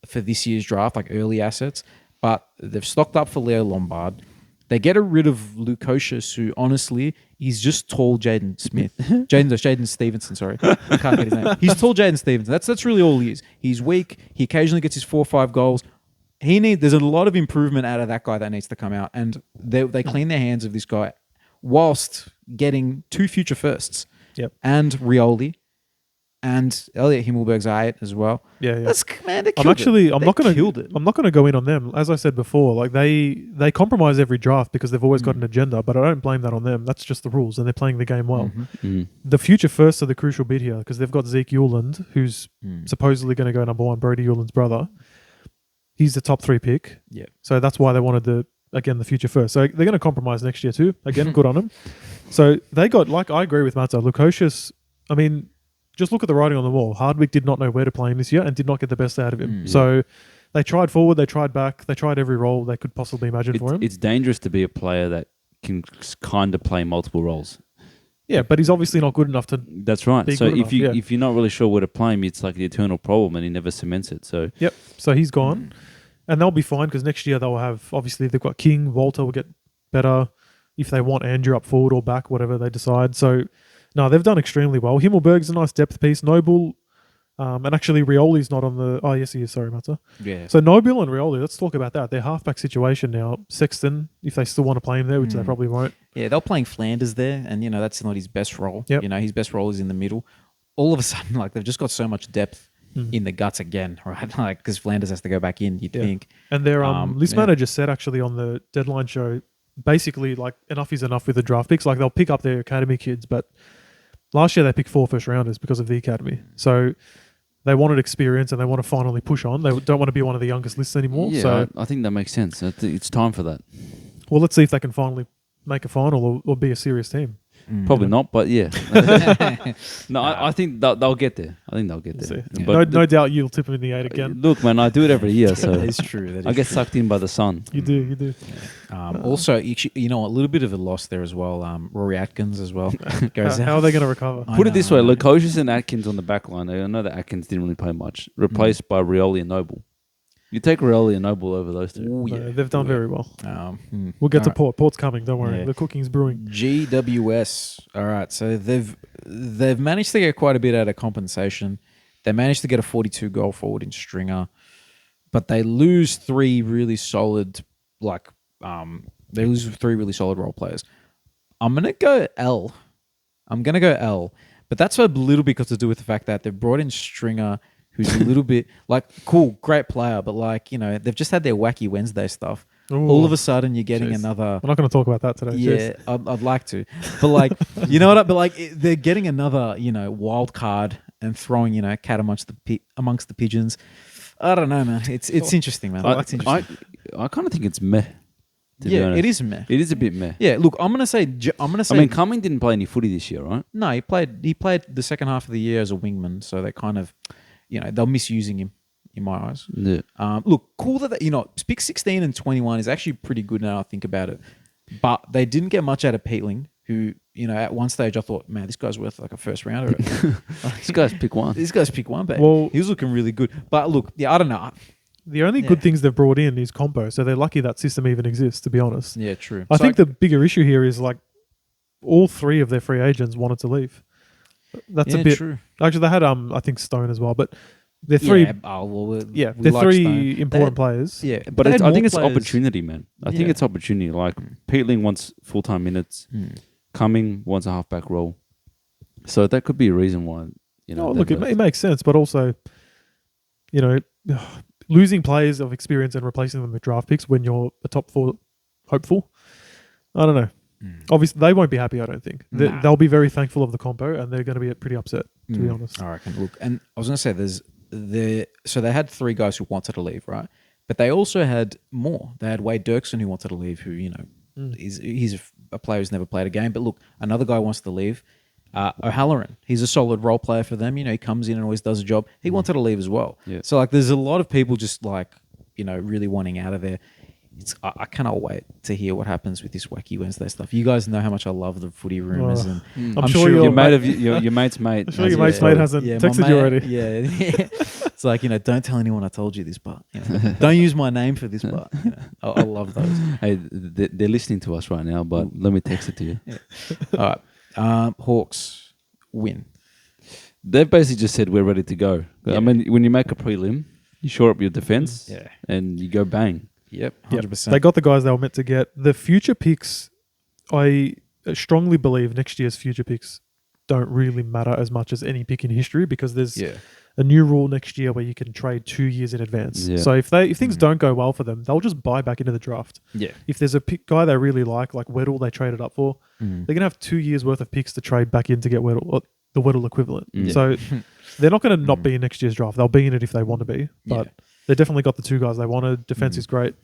for this year's draft, like early assets, but they've stocked up for Leo Lombard. They get rid of Lukosius, who honestly is just tall Jaden Smith. Jaden Stevenson, sorry. I can't get his name. He's tall Jaden Stevenson. That's really all he is. He's weak. He occasionally gets his 4 or 5 goals. There's a lot of improvement out of that guy that needs to come out. And they clean their hands of this guy whilst getting 2 future firsts. Yep. And Rioli. And Elliot Himmelberg's A8 as well. Yeah. That's, man, they I'm killed it. not going killed it. I'm not going to go in on them. As I said before, like they compromise every draft because they've always got an agenda, but I don't blame that on them. That's just the rules, and they're playing the game well. The future firsts are the crucial bit here because they've got Zeke Euland, who's supposedly going to go number 1, Brody Euland's brother. He's the top 3 pick. Yeah. So that's why they wanted the future first. So they're going to compromise next year too. Again, good on them. So they got, like, I agree with Matzo. Lukosius, I mean, just look at the writing on the wall. Hardwick did not know where to play him this year and did not get the best out of him. So they tried forward, they tried back, they tried every role they could possibly imagine for him. It's dangerous to be a player that can kind of play multiple roles. Yeah, but he's obviously not good enough to. That's right. Be So good enough, if you're not really sure where to play him, it's like the eternal problem, and he never cements it. So Yep. So he's gone, and they'll be fine because next year they'll have, obviously they've got King, Walter will get better if they want Andrew up forward or back, whatever they decide. So no, they've done extremely well. Himmelberg's a nice depth piece. Noble, and actually Rioli's not on the. Oh yes, he is. Sorry, Matter. Yeah. So Noble and Rioli, let's talk about that. Their halfback situation now. Sexton, if they still want to play him there, which they probably won't. Yeah, they're playing Flanders there, and that's not his best role. Yep. His best role is in the middle. All of a sudden, like they've just got so much depth in the guts again, right? Like because Flanders has to go back in, you'd think. And their list manager said actually on the deadline show, basically like enough is enough with the draft picks. Like they'll pick up their academy kids, but last year they picked 4 first rounders because of the academy. So they wanted experience and they want to finally push on. They don't want to be one of the youngest lists anymore. yeah, So I think that makes sense. It's time for that. well, let's see if they can finally make a final or be a serious team. Probably not, but yeah. No, I think they'll get there. I think they'll get We'll there. see. But No doubt you'll tip them in the 8 again. Look, man, I do it every year, so That is true. That is I get true. sucked in by the sun. You do. Also, you know, a little bit of a loss there as well. Rory Atkins as well goes How are out. they going to recover? I Put it this way: know. Lukosius and Atkins on the back line. I know that Atkins didn't really play much. Replaced by Rioli and Noble. You take Rioli and Noble over those two. Ooh, No, yeah. they've done very well. We'll We'll get to Port. Port's coming. Don't worry. Yeah. The cooking's brewing. GWS. All right, so they've managed to get quite a bit out of compensation. They managed to get a 42 goal forward in Stringer, but they lose 3 really solid role players. I'm gonna go L, but that's a little bit got to do with the fact that they've brought in Stringer, who's a little bit like cool, great player, but like they've just had their wacky Wednesday stuff. Ooh. All of a sudden, you're getting Jeez. another. We're not going to talk about that today. Yeah, Jeez. I'd like to, but like they're getting another wild card and throwing cat amongst the pigeons. I don't know, man. It's interesting, man. It's interesting. I kind of think it's meh. To be Yeah, honest. it is meh. It is a bit meh. Yeah, look, I'm gonna say. I mean, Cumming didn't play any footy this year, right? No, he played the second half of the year as a wingman, so they kind of, they're misusing him in my eyes. Yeah. Look, cool that pick 16 and 21 is actually pretty good now I think about it, but they didn't get much out of Peatling, who at one stage I thought, man, this guy's worth like a first rounder. This guy's pick one. This guy's pick 1, but Well- he was looking really good. But look, I don't know. The only good things they've brought in is compo, so they're lucky that system even exists, to be honest. Yeah, true. I think the bigger issue here is like all 3 of their free agents wanted to leave. That's a bit. true. Actually, they had I think Stone as well, but They're three. Yeah, we They're like three Stone. important They had- players. Yeah, But they had I think more it's players. opportunity, man. I think Yeah. it's opportunity. Like Peatling wants full-time minutes. Cumming wants a halfback role. So that could be a reason why, Oh, look, it makes sense, but also, losing players of experience and replacing them with draft picks when you're a top 4 hopeful, I don't know. Obviously, they won't be happy, I don't think. Nah. They'll be very thankful of the combo, and they're going to be pretty upset, to be honest. I reckon. Look, and I was going to say, so they had 3 guys who wanted to leave, right? But they also had more. They had Wade Dirksen who wanted to leave, who he's a player who's never played a game. But look, another guy wants to leave. O'Halloran, he's a solid role player for them. He comes in and always does a job. He wanted to leave as well. Yeah. So like, there's a lot of people just like really wanting out of there. I cannot wait to hear what happens with this Wacky Wednesday stuff. You guys know how much I love the footy rumors, and I'm sure your mate's mate. I'm sure your mate's mate hasn't texted you already. Yeah, it's like don't tell anyone I told you this, but don't use my name for this, but I love those. Hey, they're listening to us right now, but let me text it to you. Yeah. All right, Hawks win. They've basically just said we're ready to go. Yeah. I mean, when you make a prelim, you shore up your defense, Yeah. and you go bang. Yep, Yep. 100%. They got the guys they were meant to get. The future picks, I strongly believe next year's future picks don't really matter as much as any pick in history, because there's a new rule next year where you can trade 2 years in advance. Yeah. So if things don't go well for them, they'll just buy back into the draft. Yeah. If there's a guy they really like Weddle, they traded up for, they're going to have 2 years worth of picks to trade back in to get Weddle, or the Weddle equivalent. Yeah. So they're not going to not be in next year's draft. They'll be in it if they want to be. But they definitely got the 2 guys they wanted. Defense is great.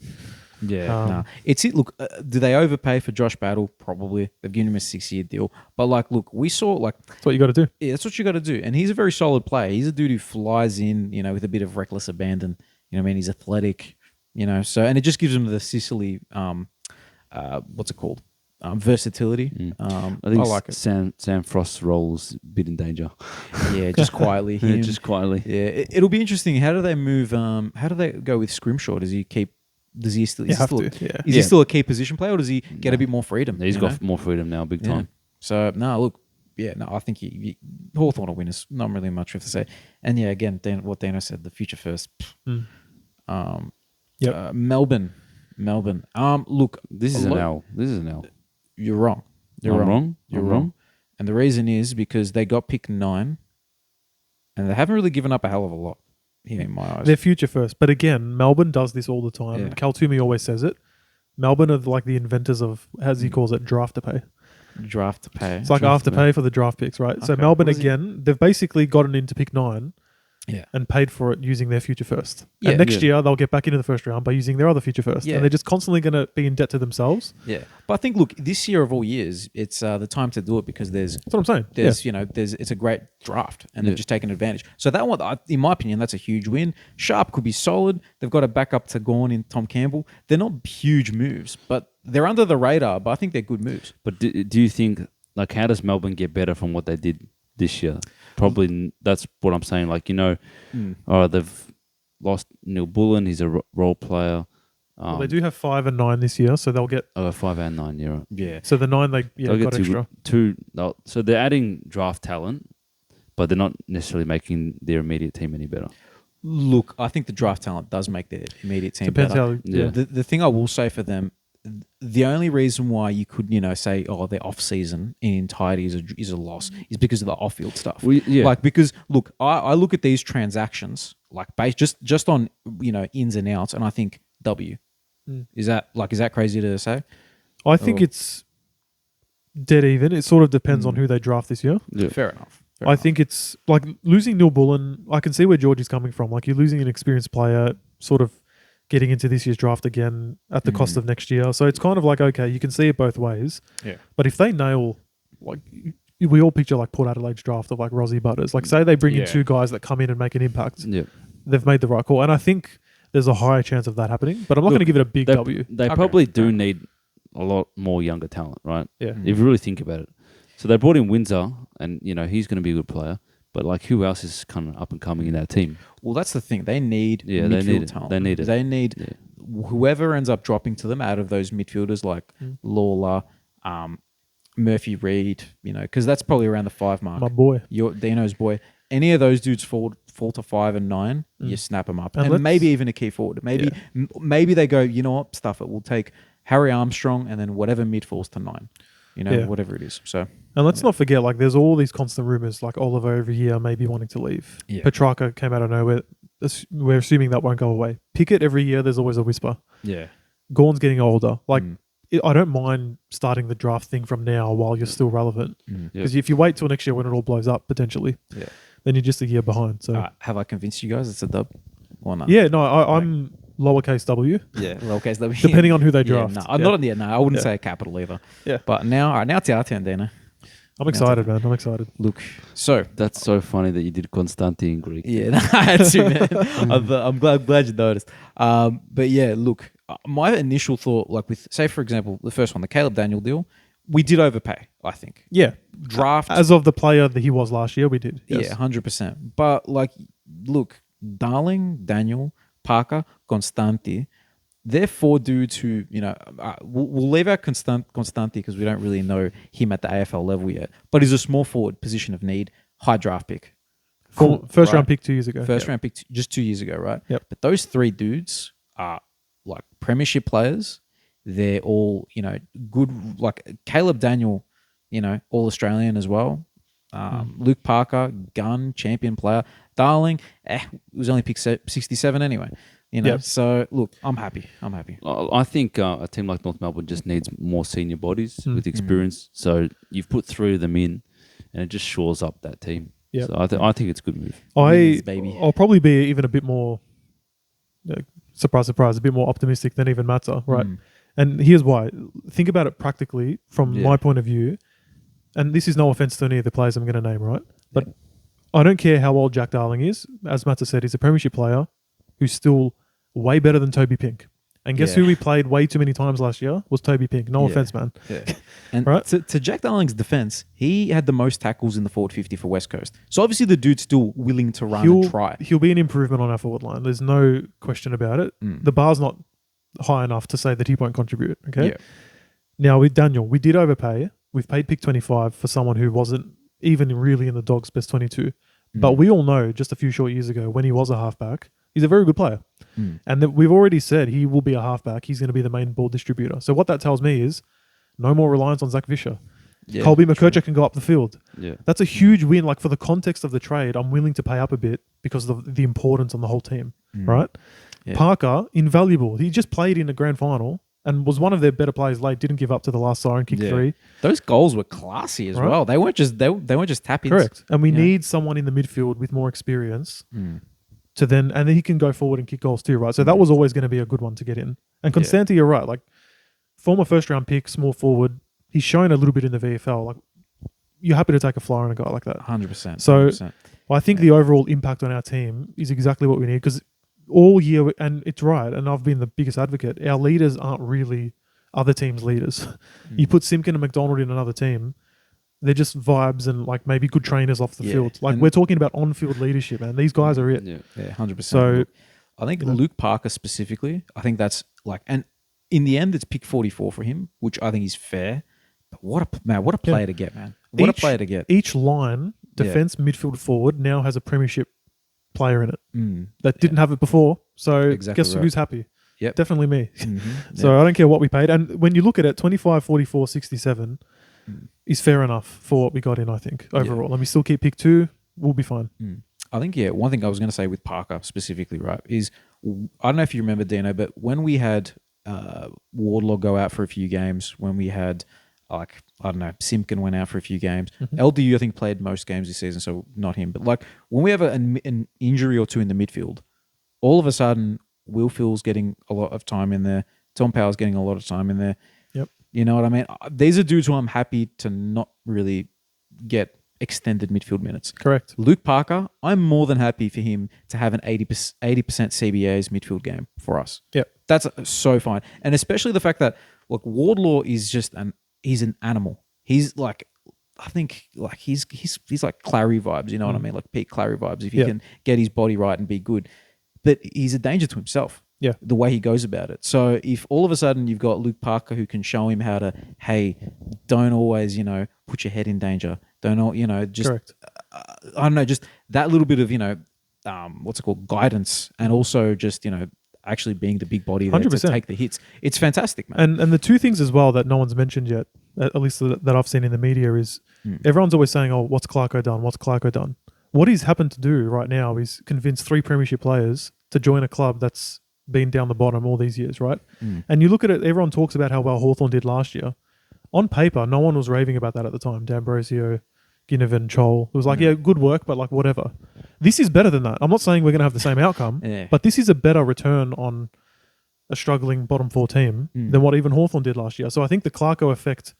Yeah, nah. It's it. Look, do they overpay for Josh Battle? Probably. They've given him a 6-year deal. But look, we saw that's what you got to do. Yeah, that's what you got to do. And he's a very solid player. He's a dude who flies in, with a bit of reckless abandon. He's athletic. So and it just gives him the Sicily, what's it called? Versatility. I think like it. Sam Frost's role's a bit in danger. Yeah, just quietly. Him. Just quietly. Yeah, it'll be interesting. How do they move? How do they go with Scrimshaw? Does he still? Is he still a key position player, or does he get a bit more freedom? He's got more freedom now, big time. So I think Hawthorn will win. Is not really much we have to say. And again, what Dano said, the future first. Melbourne. Look, this is an L. You're wrong. You're wrong. And the reason is because they got pick 9, and they haven't really given up a hell of a lot here in my eyes. They're future first. But again, Melbourne does this all the time. Yeah. Cal Toomey always says it. Melbourne are like the inventors of, as he calls it, draft to pay. Draft to pay. It's like after-pay for the draft picks, right? So Okay. Melbourne, again, they've basically gotten into pick 9 and paid for it using their future first. Yeah. And next year, they'll get back into the first round by using their other future first. Yeah. And they're just constantly going to be in debt to themselves. Yeah. But I think, look, this year of all years, it's the time to do it because there's That's what I'm saying. it's a great draft and they've just taken advantage. So that one, in my opinion, that's a huge win. Sharp could be solid. They've got a backup to Gawn in Tom Campbell. They're not huge moves, but they're under the radar. But I think they're good moves. But do you think, how does Melbourne get better from what they did this year? Probably that's what I'm saying. They've lost Neil Bullen. He's a role player. Well, they do have 5 and 9 this year, so they'll get 5 and 9. Yeah, right. Yeah. So the 9 They'll got get extra. So they're adding draft talent, but they're not necessarily making their immediate team any better. Look, I think the draft talent does make their immediate team Depends better. how. Yeah. The thing I will say for them, the only reason why you could, say, their off season in entirety is a loss is because of the off field stuff. Because look, I look at these transactions based just on ins and outs, and I think W. Is that crazy to say? I think it's dead even. It sort of depends on who they draft this year. Yeah. Fair enough. I think it's like losing Neil Bullen. I can see where George is coming from. Like, you're losing an experienced player, sort of getting into this year's draft again at the cost of next year. So it's kind of like, okay, you can see it both ways. Yeah. But if they nail, we all picture Port Adelaide's draft of Rozzy Butters. Say they bring in 2 guys that come in and make an impact. Yeah. They've made the right call. And I think there's a higher chance of that happening. But I'm not going to give it a big W. They probably do need a lot more younger talent, right? Yeah. If you really think about it. So they brought in Windsor, and he's going to be a good player. But who else is kind of up and coming in that team? Well, that's the thing. They need midfield talent. They need it. They need whoever ends up dropping to them out of those midfielders like Lawler, Murphy Reed, because that's probably around the 5 mark. My boy. Dino's boy. Any of those dudes fall fall to 5 and 9, you snap them up, And and maybe even a key forward. Maybe they go, you know what, stuff it. We'll take Harry Armstrong, and then whatever mid falls to 9. Whatever it is. So, and let's not forget, like, there's all these constant rumors, like Oliver every year maybe wanting to leave. Yeah. Petrarca came out of nowhere. We're assuming that won't go away. Pickett every year, there's always a whisper. yeah. Gorn's getting older. Like, I don't mind starting the draft thing from now while you're still relevant. Because if you wait till next year when it all blows up, potentially, then you're just a year behind. So, have I convinced you guys it's a dub or not? yeah, no, I'm lowercase W. Yeah, lowercase W. Depending on who they draft. No, I'm not. No, I wouldn't say a capital either. Yeah. But now it's our turn, Dana. I'm excited, man. I'm excited. Look, so That's so funny that you did Constante in Greek. yeah, I had to, man. I'm glad you noticed. But yeah, look, my initial thought, like with, say for example, the first one, the Caleb Daniel deal, we did overpay. I think Yeah. draft As of the player that he was last year, we did. Yes. Yeah, 100%. But like, look, Darling, Daniel, Parker, Constante, they're 4 dudes who, we'll leave out Constante because we don't really know him at the AFL level yet. But he's a small forward, position of need, high draft pick. First Right. round pick 2 years ago. First round pick just 2 years ago, right? Yep. But those 3 dudes are like premiership players. They're all, good. Like Caleb Daniel, all Australian as well. Luke Parker, gun, champion player. Darling, was only picked 67 anyway. Yep. So look, I'm happy. I think a team like North Melbourne just needs more senior bodies with experience. So you've put 3 of them in, and it just shores up that team. Yep. So I think it's a good move. Baby. I'll probably be even a bit more, surprise, a bit more optimistic than even Matza, right? And here's why. Think about it practically from my point of view. And this is no offense to any of the players I'm going to name, right? But I don't care how old Jack Darling is. As Matza said, he's a premiership player who's still way better than Toby Pink. And guess who we played way too many times last year? Was Toby Pink. No offense, man. Yeah. And Right? to Jack Darling's defense, he had the most tackles in the forward 50 for West Coast. So obviously the dude's still willing to run and try. He'll be an improvement on our forward line. There's no question about it. The bar's not high enough to say that he won't contribute. Okay. Yeah. Now with Daniel, we did overpay. We've paid pick 25 for someone who wasn't even really in the Dogs' best 22. But we all know just a few short years ago when he was a halfback, he's a very good player. And that we've already said he will be a halfback. He's going to be the main ball distributor. So what that tells me is no more reliance on Zach Vischer. Yeah, Colby McKercher can go up the field. Yeah. That's a huge win. Like, for the context of the trade, I'm willing to pay up a bit because of the importance on the whole team, right? Yeah. Parker, invaluable. He just played in the grand final and was one of their better players late. Didn't give up to the last siren, kick 3. Those goals were classy as well. They weren't just they weren't just tap-ins. Correct. And we need someone in the midfield with more experience to then he can go forward and kick goals too, right? So that was always going to be a good one to get in. And Constante, you're right. Like, former first round pick, small forward. He's shown a little bit in the VFL. Like, you're happy to take a flyer on a guy like that. 100%. So I think the overall impact on our team is exactly what we need, because all year, and it's right, and I've been the biggest advocate, our leaders aren't really other teams' leaders. You put Simpkin and McDonald in another team, they're just vibes and like maybe good trainers off the field. Like, we're talking about on-field leadership, man. These guys are it. Yeah. 100%. So I think Luke Parker specifically, I think that's like, and in the end, it's pick 44 for him, which I think is fair. But what a player to get, man. What a player to get. Each line, defense, midfield, forward, now has a premiership player in it that didn't have it before. So guess who's happy? Yep. Definitely me. So I don't care what we paid. And when you look at it, 25, 44, 67 is fair enough for what we got in, I think, overall. And we still keep pick 2. We'll be fine. I think, one thing I was going to say with Parker specifically, right, is I don't know if you remember, Dino, but when we had Wardlaw go out for a few games, when we had, like, I don't know, Simpkin went out for a few games. LDU, I think, played most games this season, so not him. But, like, when we have an injury or two in the midfield, all of a sudden, Will Phil's getting a lot of time in there. Tom Power's getting a lot of time in there. Yep. You know what I mean? These are dudes who I'm happy to not really get extended midfield minutes. Correct. Luke Parker, I'm more than happy for him to have an 80% CBA's midfield game for us. Yep. That's so fine. And especially the fact that, look, Wardlaw is just he's an animal. He's like, I think like he's like Clary vibes, you know what I mean? Like peak Clary vibes if he can get his body right and be good. But he's a danger to himself. Yeah. The way he goes about it. So if all of a sudden you've got Luke Parker who can show him how to, hey, don't always, put your head in danger. Don't, just, Correct. I don't know, just that little bit of, guidance, and also just actually being the big body there to 100%. take the hits. It's fantastic, man. And the two things as well that no one's mentioned yet, at least that I've seen in the media, is everyone's always saying, "Oh, what's Clarko done? What's Clarko done?" What he's happened to do right now is convince 3 premiership players to join a club that's been down the bottom all these years, right? And you look at it, everyone talks about how well Hawthorn did last year. On paper, no one was raving about that at the time. D'Ambrosio, Ginnivan, Chol. It was like, yeah, good work, but like whatever. This is better than that. I'm not saying we're going to have the same outcome, but this is a better return on a struggling bottom 4 team than what even Hawthorn did last year. So I think the Clarko effect,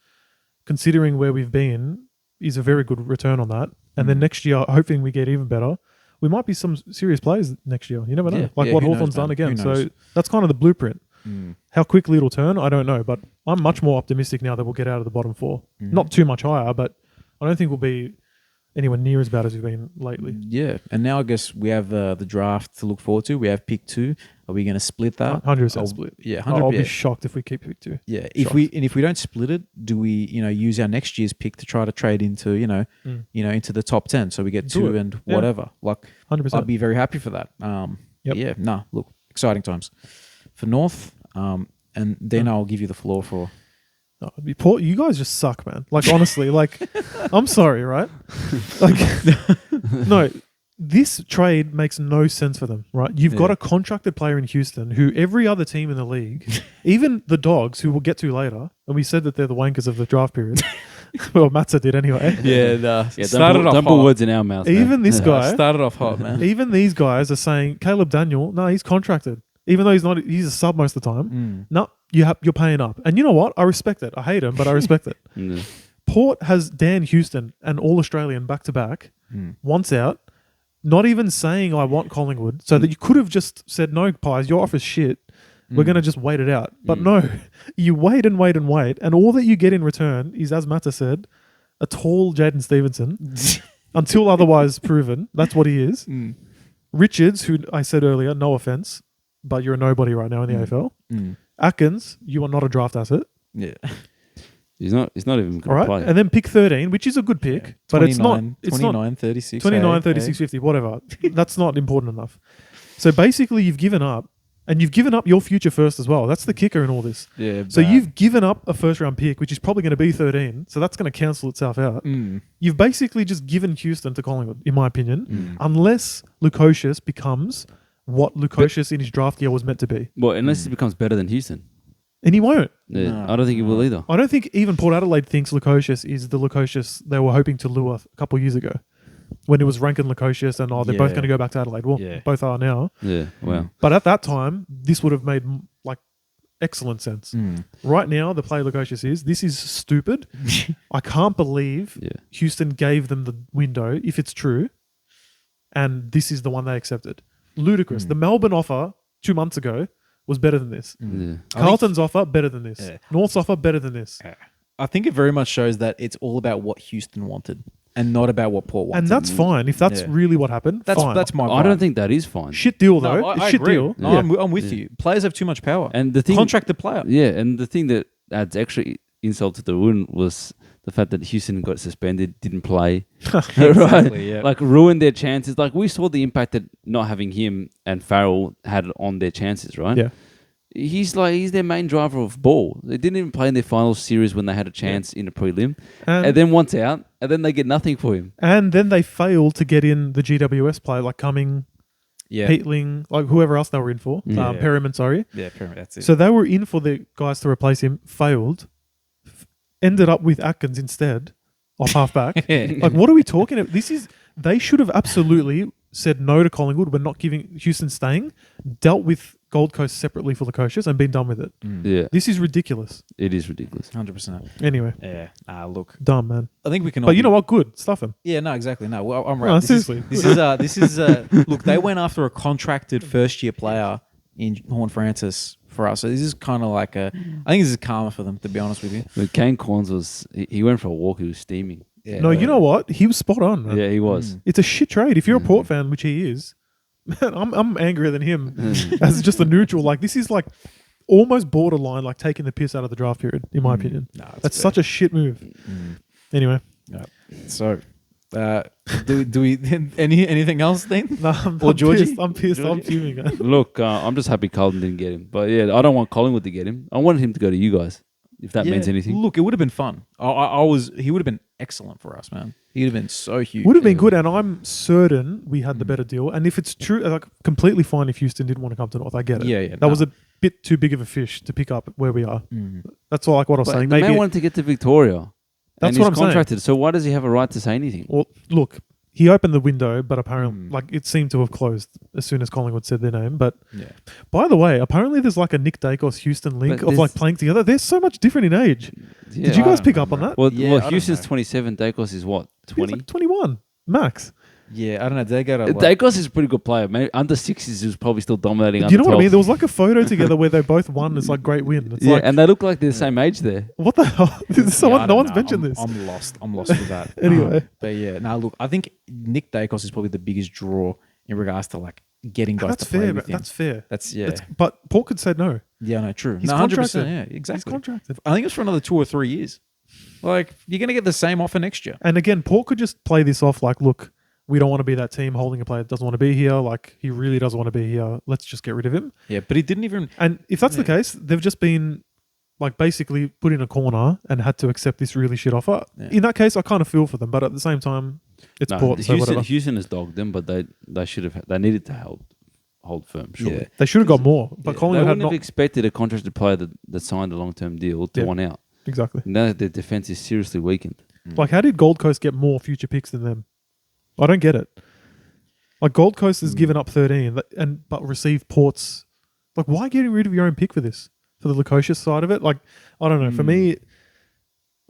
considering where we've been, is a very good return on that. And then next year, hoping we get even better, we might be some serious players next year. You never know. What Hawthorn's done again. So that's kind of the blueprint. How quickly it'll turn, I don't know. But I'm much more optimistic now that we'll get out of the bottom 4. Not too much higher, but I don't think we'll be anywhere near as bad as we've been lately. Yeah. And now I guess we have the draft to look forward to. We have pick 2. Are we going to split that? 100% split. Yeah, 100%. I'll be shocked if we keep pick 2. Yeah. If we don't split it, do we use our next year's pick to try to trade into into the top 10, so we get 2 and whatever. Like 100%. I'd be very happy for that. Yeah. Nah. Look, exciting times for North. And then I'll give you the floor for. No, you guys just suck, man. Like, honestly, like, I'm sorry, right? Like, no, this trade makes no sense for them, right? You've got a contracted player in Houston who every other team in the league, even the Dogs, who we'll get to later, and we said that they're the wankers of the draft period. Well, Matza did anyway. Don't put words in our mouth. Even this guy started off hot, man. Even these guys are saying, Caleb Daniel, no, he's contracted. Even though he's a sub most of the time. No, you're paying up. And you know what? I respect it. I hate him, but I respect it. Port has Dan Houston, an All-Australian back-to-back, once out, not even saying I want Collingwood, so that you could have just said, no, Pies, your offer's shit. We're going to just wait it out. But no, you wait and wait and wait, and all that you get in return is, as Matta said, a tall Jaden Stevenson, until otherwise proven. That's what he is. Richards, who I said earlier, no offense, but you're a nobody right now in the AFL. Atkins, you are not a draft asset. Yeah. He's not even going to play. And then pick 13, which is a good pick, but it's not 29, 36. 29, 36, 50, whatever. That's not important enough. So basically you've given up, and you've given up your future first as well. That's the kicker in all this. Yeah. So you've given up a first round pick, which is probably going to be 13. So that's going to cancel itself out. You've basically just given Houston to Collingwood, in my opinion, unless Lukosius becomes what Lukosius in his draft year was meant to be. Well, unless he becomes better than Houston. And he won't. Yeah, no, I don't think he will either. I don't think even Port Adelaide thinks Lukosius is the Lukosius they were hoping to lure a couple of years ago, when it was Rankin Lukosius and they're both going to go back to Adelaide. Well, both are now. Yeah, wow. But at that time, this would have made like excellent sense. Right now, the play Lukosius this is stupid. I can't believe Houston gave them the window, if it's true, and this is the one they accepted. Ludicrous. The Melbourne offer 2 months ago was better than this. Carlton's offer, better than this. North's offer, better than this. I think it very much shows that it's all about what Houston wanted and not about what Port wanted. And that's fine. If that's really what happened, fine. That's my vibe. I don't think that is fine. Shit deal, though. I shit agree. deal. No, I'm with you. Players have too much power. And the thing, contract the player. Yeah, and the thing that adds extra insult to the wound was the fact that Houston got suspended, didn't play, Exactly, yeah. Like ruined their chances. Like we saw the impact that not having him and Farrell had on their chances, right? Yeah. He's their main driver of ball. They didn't even play in their final series when they had a chance in a prelim, and then once out, and then they get nothing for him. And then they failed to get in the GWS player like Cumming, Peatling, like whoever else they were in for. Perriman, sorry. Yeah, Perriman, that's it. So they were in for the guys to replace him, failed, ended up with Atkins instead off halfback. Like, what are we talking about? They should have absolutely said no to Collingwood. We're not giving Houston staying, dealt with Gold Coast separately for Lukosius and been done with it. Yeah. This is ridiculous. It is ridiculous. 100%. Anyway. Yeah. Look. Dumb, man. I think we can. But you know what? Good. Stuff him. Yeah. No. Exactly. No. Well, I'm right. No, seriously. This is. Look, they went after a contracted first-year player in Horn Francis for us. So this is kind of like I think this is karma for them, to be honest with you. But Kane Corns he went for a walk. He was steaming. Yeah, no, you know what? He was spot on, man. Yeah, he was. It's a shit trade. If you're a Port fan, which he is, man, I'm angrier than him as just a neutral. Like, this is like almost borderline, like taking the piss out of the draft period, in my opinion. No, that's such a shit move. Anyway. So, Do we anything else, Dean? No, I'm Or Georgie? pissed. I'm pissed. I'm fuming. Man. Look, I'm just happy Carlton didn't get him. But yeah, I don't want Collingwood to get him. I wanted him to go to you guys, if that means anything. Look, it would have been fun. He would have been excellent for us, man. He'd have been so huge. Would have been good, and I'm certain we had the better deal. And if it's true, like completely fine if Houston didn't want to come to North. I get it. Yeah. That was a bit too big of a fish to pick up where we are. That's all. Like what I was But saying. the Maybe man wanted to get to Victoria. That's and what he's I'm contracted. So why does he have a right to say anything? Well, look, he opened the window, but apparently, like it seemed to have closed as soon as Collingwood said their name. But by the way, apparently there's like a Nick Dacos Houston link But of like playing together. They're so much different in age. Yeah. Did you guys I pick don't up on know, that? Well, Yeah, I don't Houston's know. 27. Dacos is what? He was 20? like 21 max. Yeah, I don't know. They got a Dacos is a pretty good player. Maybe under 60s is probably still dominating. Do you know what I 12. mean? There was like a photo together where they both won. It's like great win. It's Yeah, like, and they look like they're the same age there. what the hell? No one's mentioned this. I'm lost. I'm lost with that. Anyway. But yeah, now look, I think Nick Dacos is probably the biggest draw in regards to like getting guys That's to play fair. with him. That's fair. That's yeah. But Port could say no. Yeah, no, true. He's No, 100%. contracted. Yeah, exactly. He's contracted. I think it's for another 2 or 3 years. Like you're gonna get the same offer next year. And again, Port could just play this off like, look, we don't want to be that team holding a player that doesn't want to be here. Like, he really doesn't want to be here. Let's just get rid of him. Yeah, but he didn't even. And if that's the case, they've just been like basically put in a corner and had to accept this really shit offer. Yeah. In that case, I kind of feel for them, but at the same time, it's Port, so whatever. Houston has dogged them, but they should have. They needed to hold firm. Surely. Yeah. They should have got more, but They Collingwood had wouldn't have not. expected a contracted player that signed a long-term deal to want out. Exactly. Now their defense is seriously weakened. Like, how did Gold Coast get more future picks than them? I don't get it. Like, Gold Coast has given up 13 but received Port's. Like, why getting rid of your own pick for this? For the Lukosius side of it? Like, I don't know. For me,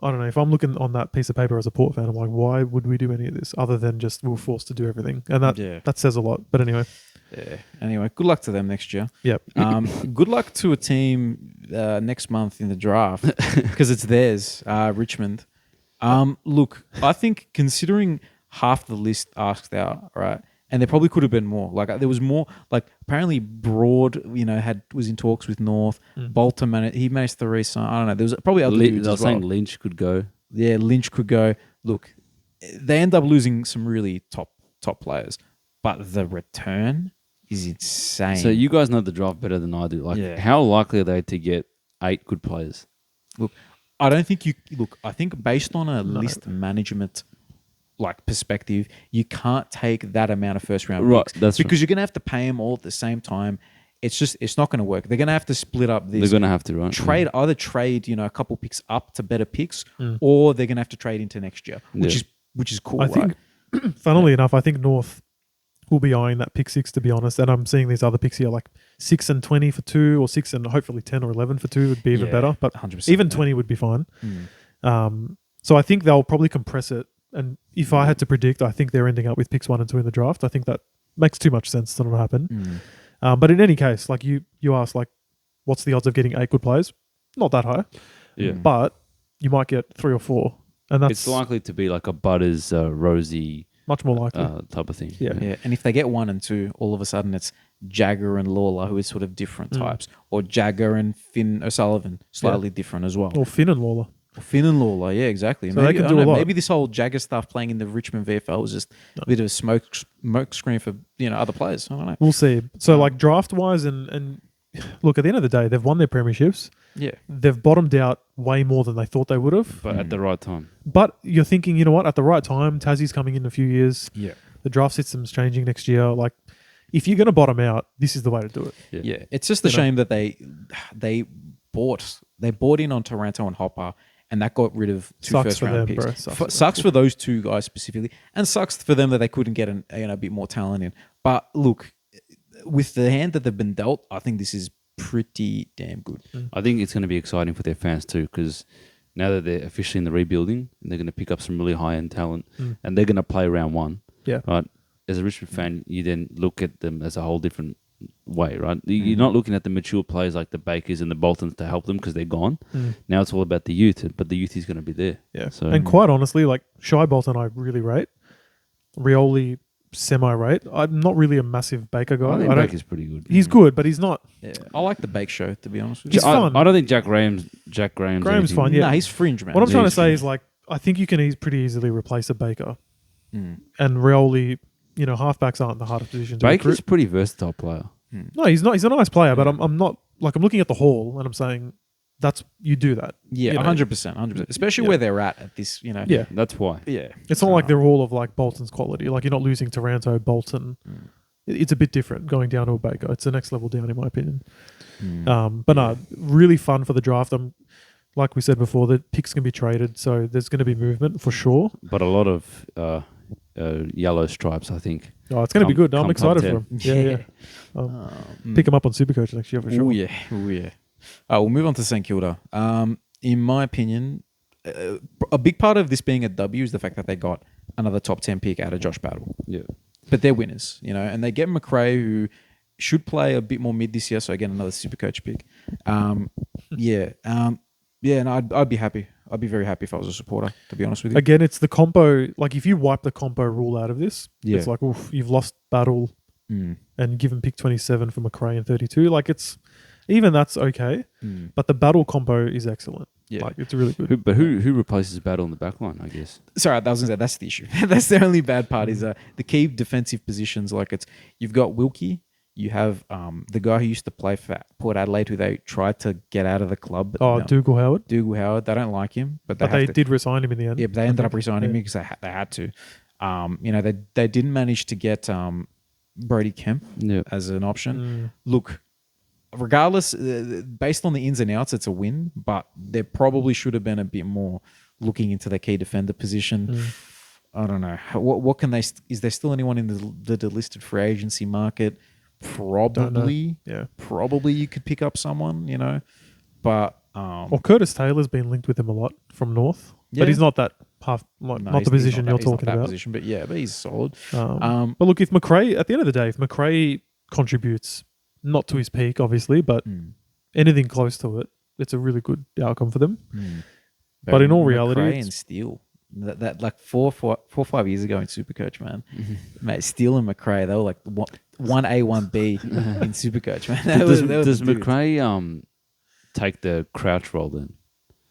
I don't know. If I'm looking on that piece of paper as a Port fan, I'm like, why would we do any of this other than just we're forced to do everything? And that says a lot. But anyway. Yeah. Anyway, good luck to them next year. Yep. Good luck to a team next month in the draft because it's theirs, Richmond. Look, I think considering half the list asked out, right, and there probably could have been more. Like there was more. Like apparently Broad, was in talks with North. Bolton managed to re-sign. I don't know. There was probably other dudes They were as well. saying Lynch could go. Yeah, Lynch could go. Look, they end up losing some really top players, but the return is insane. So you guys know the draft better than I do. Like, how likely are they to get 8 good players? Look, I don't think you look. I think based on a list management perspective, you can't take that amount of first round picks because you're gonna have to pay them all at the same time. It's not gonna work. They're gonna have to split up this. They're gonna have to, right? Either trade a couple picks up to better picks, or they're gonna have to trade into next year, which is cool. I think, funnily enough, I think North will be eyeing that pick 6, to be honest. And I'm seeing these other picks here, like 6 and 20 for 2, or 6 and hopefully 10 or 11 for 2 would be even better. But 100%, even 20 would be fine. So I think they'll probably compress it. And if I had to predict, I think they're ending up with picks 1 and 2 in the draft. I think that makes too much sense to not happen. But in any case, like you asked, like, what's the odds of getting 8 good players? Not that high. Yeah. But you might get 3 or 4. And that's It's likely to be like a Butters, Rosie much more likely. type of thing. Yeah. And if they get 1 and 2, all of a sudden it's Jagger and Lawler, who is sort of different types, or Jagger and Finn O'Sullivan, slightly different as well. Or Finn and Lawler. Finn and Lawler, yeah, exactly. So they can do a lot. Maybe this whole Jagger stuff playing in the Richmond VFL was just a bit of a smoke screen for other players. I don't know. We'll see. So like draft wise and look, at the end of the day, they've won their premierships. Yeah, They've bottomed out way more than they thought they would have. But at the right time. But you're thinking, you know what? At the right time, Tassie's coming in a few years. yeah, The draft system's changing next year. Like, if you're going to bottom out, this is the way to do it. yeah. It's just a shame that they bought in on Taranto and Hopper, and that got rid of 2 Sucks first for round them, picks. bro. Sucks for those 2 guys specifically, and sucks for them that they couldn't get a bit more talent in. But look, with the hand that they've been dealt, I think this is pretty damn good. I think it's going to be exciting for their fans too, because now that they're officially in the rebuilding, they're going to pick up some really high-end talent, and they're going to play round 1. Yeah. Right. As a Richmond fan, you then look at them as a whole different way, right? You're not looking at the mature players like the Bakers and the Boltons to help them because they're gone. Now it's all about the youth, but the youth is going to be there. Yeah. So, And quite honestly, like, Shy Bolton I really rate. Rioli semi-rate. I'm not really a massive Baker guy. I think Baker's pretty good. He's good, but he's not. Yeah, I like the Bake Show, to be honest with He's you. fun. I don't think Jack Graham's Graham's fine, yeah. Nah, he's fringe, man. What I'm trying to he's say fine. is, like, I think you can pretty easily replace a Baker. and Rioli, halfbacks aren't the hardest position to Baker's recruit. a pretty versatile player. No, he's not. He's a nice player, but I'm not like I'm looking at the Hall and I'm saying you do that. Yeah, 100%. Especially where they're at this, Yeah, That's why. Yeah. it's not like they're all of like Bolton's quality. Like you're not losing Taranto, Bolton. It's a bit different going down to a Baker. It's the next level down, in my opinion. But no, really fun for the draft. Like we said before, the picks can be traded, so there's going to be movement for sure. But a lot of yellow stripes, I think. Oh, it's going to be good. I'm come excited top for him. Yeah. Pick him up on Supercoach next year for sure. Oh yeah. We'll move on to St Kilda. In my opinion, a big part of this being a W is the fact that they got another top 10 pick out of Josh Battle. Yeah. But they're winners, and they get McRae, who should play a bit more mid this year, so again, another Supercoach pick. And I'd be happy. I'd be very happy if I was a supporter, to be honest with you. Again, it's the compo. Like if you wipe the compo rule out of this, it's like, oof, you've lost Battle and given pick 27 for McRae and 32. Like that's okay. But the Battle compo is excellent. Yeah. Like it's really good. Who replaces Battle in the back line, I guess? Sorry, I was going to say, that's the issue. That's the only bad part is the key defensive positions. Like you've got Wilkie, you have the guy who used to play for Port Adelaide, who they tried to get out of the club. Dougal Howard. Dougal Howard. They don't like him, but they did resign him in the end. Yeah, but they ended up resigning him because they had to. They didn't manage to get Brody Kemp as an option. Look, regardless, based on the ins and outs, it's a win, but there probably should have been a bit more looking into the key defender position. I don't know. What can they... Is there still anyone in the delisted free agency market? Probably. Yeah. Probably you could pick up someone, But... Curtis Taylor's been linked with him a lot from North. Yeah. But he's not that not the position you're talking about. Position, but he's solid. But look, if McRae... At the end of the day, if McRae contributes... Not to his peak, obviously, but anything close to it, it's a really good outcome for them. But in all reality, McRae and Steele, that like 5 years ago in Supercoach, man, mate, Steele and McRae, they were like 1A, 1B in Supercoach, man. Does McRae take the Crouch role then?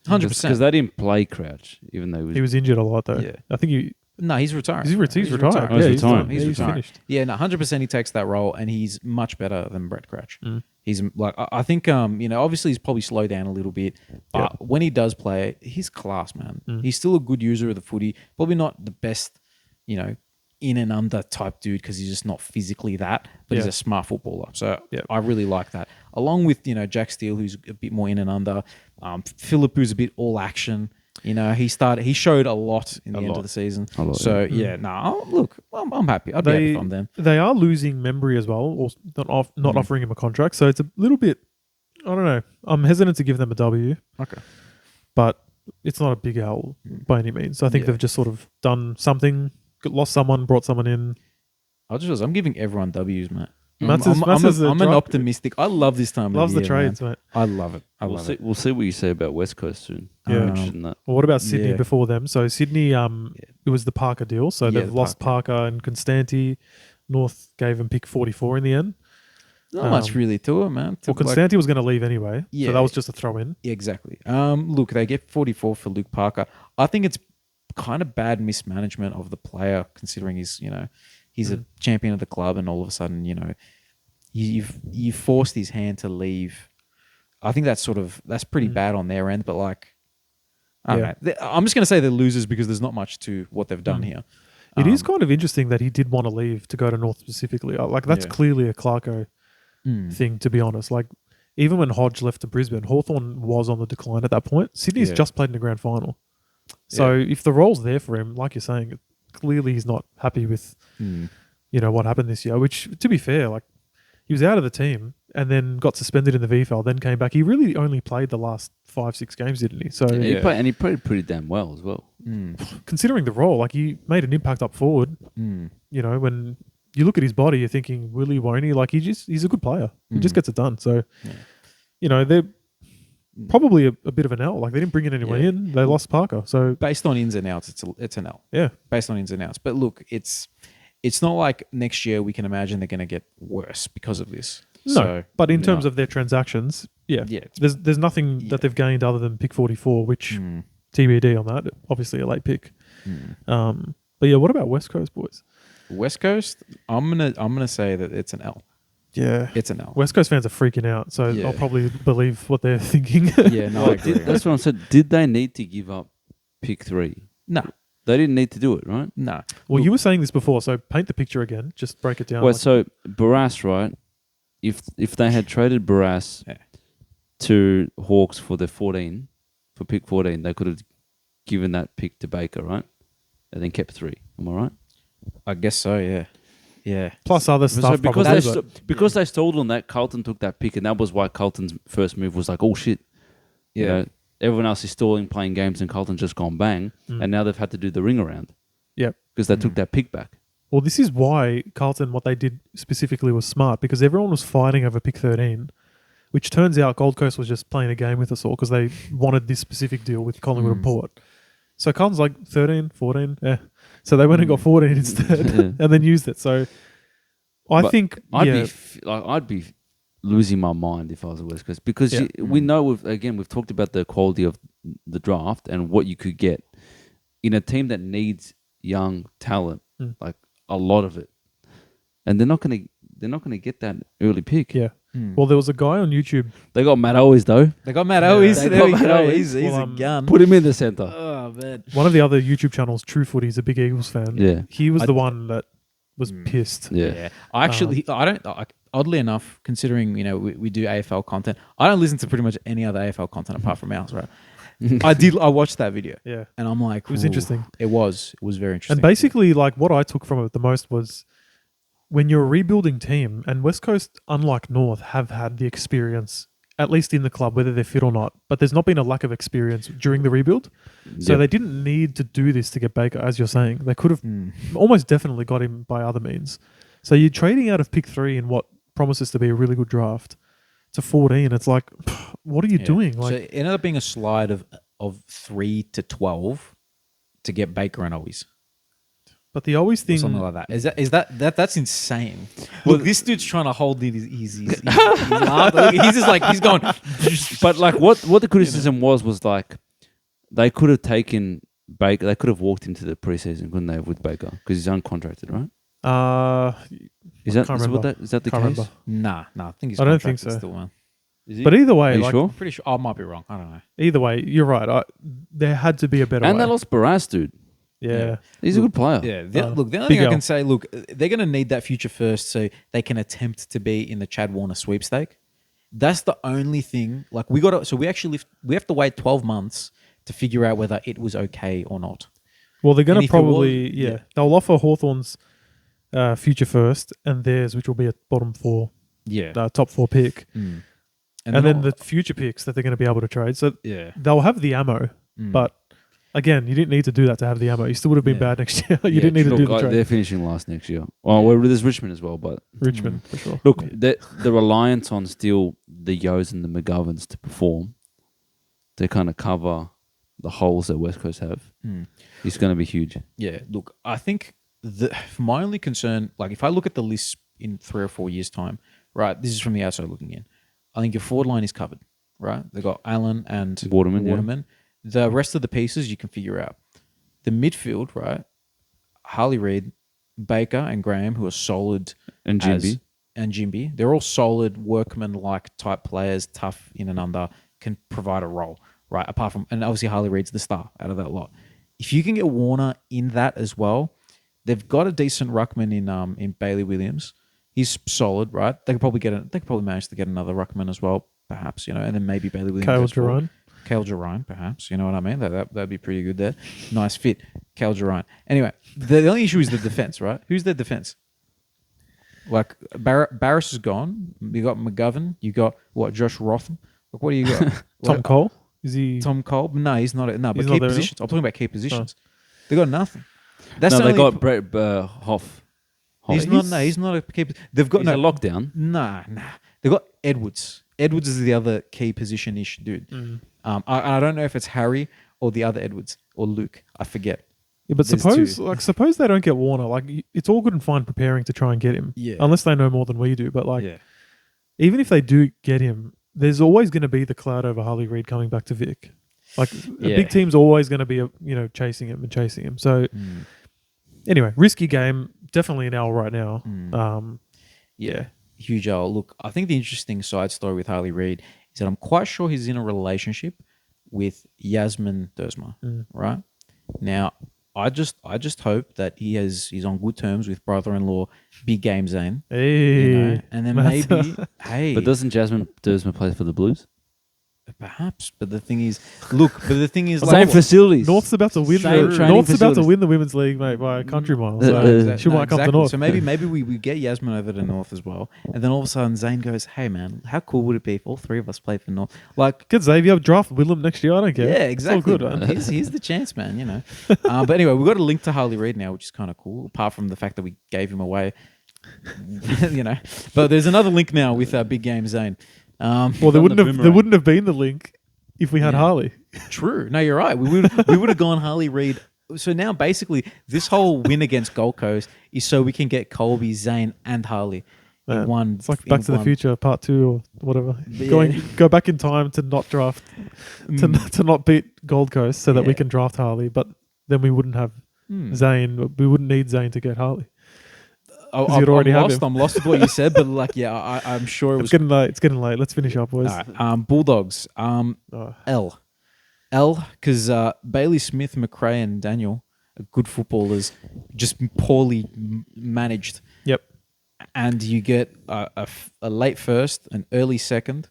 100%, because they didn't play Crouch, even though he was injured a lot though. Yeah. I think No, he's retiring. He's retired. Oh, he's retiring. He's finished. Yeah, no, 100% he takes that role, and he's much better than Brett Crouch. He's like, I think, obviously he's probably slowed down a little bit, but when he does play, he's class, man. He's still a good user of the footy. Probably not the best, in and under type dude because he's just not physically that, but he's a smart footballer. So I really like that. Along with, Jack Steele, who's a bit more in and under, Phillip, who's a bit all action. He showed a lot in the end of the season. So look, I'm happy. I'd be happy from them. They are losing Membry as well, or not offering him a contract. So it's a little bit, I don't know. I'm hesitant to give them a W. Okay. But it's not a big L by any means. So I think they've just sort of done something, lost someone, brought someone in. I'm giving everyone W's, mate. I'm an optimistic. I love this time Loves of year, the trades, man. mate. I love it. We'll see what you say about West Coast soon. Yeah. I'm interested in that. Well, what about Sydney before them? So Sydney, it was the Parker deal. So they've lost Parker and Constanti. North gave him pick 44 in the end. Not much really to it, man. Well, Constanti was going to leave anyway. So that was just a throw in. Yeah, exactly. Look, they get 44 for Luke Parker. I think it's kind of bad mismanagement of the player, considering he's a champion of the club, and all of a sudden, you've forced his hand to leave. I think that's pretty bad on their end. But like, I don't know. I'm just going to say they're losers because there's not much to what they've done here. It is kind of interesting that he did want to leave to go to North specifically. Like that's clearly a Clarko thing, to be honest. Like even when Hodge left to Brisbane, Hawthorn was on the decline at that point. Sydney's just played in the grand final. So if the role's there for him, like you're saying, clearly he's not happy with what happened this year. Which, to be fair, like he was out of the team and then got suspended in the VFL, then came back. He really only played the last 5-6 games, didn't he? So he played pretty damn well as well. Considering the role, like he made an impact up forward. When you look at his body, you're thinking, will he, won't he? Like he's a good player. He just gets it done. So, they're probably a bit of an L. Like they didn't bring in anyone in. They lost Parker. So based on ins and outs, it's an L. Yeah. Based on ins and outs. But look, it's not like next year we can imagine they're going to get worse because of this. No, so, but in terms of their transactions, there's nothing that they've gained other than pick 44, which TBD on that. Obviously a late pick. But yeah, what about West Coast boys? West Coast, I'm gonna say that it's an L. Yeah. It's an L. West Coast fans are freaking out, so Yeah. I'll probably believe what they're thinking. Yeah, no, I agree. That's what I said. Did they need to give up pick 3? No, They didn't need to do it, right? no. Well, you were saying this before, so paint the picture again. Just break it down. Well, so Barras, right? If they had traded Barras to Hawks for pick 14, they could have given that pick to Baker, right? And then kept 3. Am I right? I guess so. Yeah, yeah. Plus other So stuff. because they stalled on that, Carlton took that pick, and that was why Carlton's first move was like, oh shit. Yeah. You know, everyone else is stalling, playing games, and Carlton's just gone bang, and now they've had to do the ring around. Yep. Because they took that pick back. Well, this is why Carlton, what they did specifically was smart, because everyone was fighting over pick 13, which turns out Gold Coast was just playing a game with us all because they wanted this specific deal with Collingwood and Port. So Carlton's like 13, 14, So they went and got 14 instead and then used it. So I think I'd be losing my mind if I was a West Coast, because we know we've talked about the quality of the draft and what you could get in a team that needs young talent, like a lot of it, and they're not going to get that early pick. Yeah. Well, there was a guy on YouTube. They got Matt Owies though. They got Matt Owies. They There got we Matt go. Owies. He's a gun. Put him in the center. Oh man. One of the other YouTube channels, True Footy's a big Eagles fan. Yeah. He was the one that was pissed. Yeah. I actually, I don't. Oddly enough, considering we do AFL content, I don't listen to pretty much any other AFL content apart from ours. Right? I watched that video. Yeah. And I'm like, it was interesting. It was very interesting. And basically, like what I took from it the most was when you're a rebuilding team, and West Coast, unlike North, have had the experience, at least in the club, whether they're fit or not. But there's not been a lack of experience during the rebuild. So they didn't need to do this to get Baker, as you're saying. They could have almost definitely got him by other means. So you're trading out of pick 3 in what promises to be a really good draft to 14. It's like, what are you doing? Like, so it ended up being a slide of 3 to 12 to get Baker and Owies. but the always Or thing, something like that. That's insane. Look, this dude's trying to hold in his laugh. Look, he's just like he's going. But like what the criticism was like, they could have taken Baker. They could have walked into the preseason, couldn't they, with Baker, because he's uncontracted, right? Is that the Can't case? remember. Nah. I think he's. I don't think contracted so. Still, man. Is he? But either way, Are you like, sure? I'm pretty sure. I might be wrong. I don't know. either way, you're right. There had to be a better And way. they lost Barras, dude. Yeah. He's a good player. Yeah. Look, the only Big thing I L. can say, look, they're going to need that future first so they can attempt to be in the Chad Warner sweepstake. That's the only thing. Like we have to wait 12 months to figure out whether it was okay or not. Well, they're going And to if it was- probably, yeah. they'll offer Hawthorn's future first and theirs, which will be a bottom 4, Yeah. top 4 pick. Mm. And then the future picks that they're going to be able to trade. So yeah. they'll have the ammo, but again, you didn't need to do that to have the ammo. You still would have been bad next year. You didn't need to do the trade. They're finishing last next year. Well, there's Richmond as well, but Richmond, for sure. look, the reliance on still the Yos and the McGoverns to perform, to kind of cover the holes that West Coast have, is going to be huge. Yeah, look, I think my only concern, like if I look at the list in 3 or 4 years' time, right, this is from the outside looking in, I think your forward line is covered, right? They've got Allen and Waterman. Yeah. The rest of the pieces you can figure out. The midfield, right, Harley Reid, Baker and Graham, who are solid. And Jimby. And Jimby. They're all solid, workman-like type players, tough in and under, can provide a role, right? Apart from, and obviously Harley Reid's the star out of that lot. If you can get Warner in that as well, they've got a decent ruckman in Bailey Williams. He's solid, right? They could probably manage to get another ruckman as well, perhaps, and then maybe Bailey Williams. Kale Jarine, perhaps. You know what I mean? That'd be pretty good there. Nice fit, Kale Jarine. Anyway, the only issue is the defense, right? Who's their defense? Like Barris is gone. You got McGovern. You got what? Josh Rotham. Like, what do you got? Tom Cole? Is he? Tom Cole? No, he's not. No, but He's key not there positions. I'm talking about key positions. They got nothing. That's No, the they only- got Brett Hoff. He's not a key. They've got He's a lockdown. Nah. They've got Edwards. Edwards is the other key position-ish dude. I don't know if it's Harry or the other Edwards or Luke. I forget. Yeah, but There's suppose they don't get Warner. Like, it's all good and fine preparing to try and get him. Yeah. Unless they know more than we do. But even if they do get him, there's always going to be the cloud over Harley Reid coming back to Vic. Like, a big team's always going to be chasing him. So Anyway, risky game. Definitely an L right now. Yeah, huge L. Look, I think the interesting side story with Harley Reid is that I'm quite sure he's in a relationship with Yasmin Dersma, right? Now, I just hope that he's on good terms with brother-in-law Big Game Zane. Hey, And then maybe, But doesn't Jasmine Dersma play for the Blues? perhaps. But the thing is, like, Same facilities. North's about to win. Same training North's about to facilities. win the women's league, mate, by a country mile. So she might come to exactly. North. So maybe we get Yasmin over to North as well, and then all of a sudden Zane goes, "Hey man, how cool would it be if all three of us played for North?" Like, Get Xavier, draft Willem next year. I don't care. yeah, exactly. It's all good, man. Here's the chance, man. You know. But anyway, we've got a link to Harley Reid now, which is kind of cool. Apart from the fact that we gave him away, you know. But there's another link now with Big Game Zane. Well, there wouldn't have been the link if we had Harley. True. No, you're right. We would have gone Harley Reid. So now basically this whole win against Gold Coast is so we can get Colby, Zane, and Harley in one. It's like Back to the Future Part 2 or whatever. Yeah. Go back in time to not draft to not beat Gold Coast so that we can draft Harley, but then we wouldn't have Zane. We wouldn't need Zane to get Harley. I'm lost with what you said, but like, yeah, I'm sure it was. It's getting late. Let's finish up, boys. All right. Bulldogs. L, because Bailey Smith, McRae, and Daniel are good footballers, just poorly managed. Yep. And you get a late first, an early second,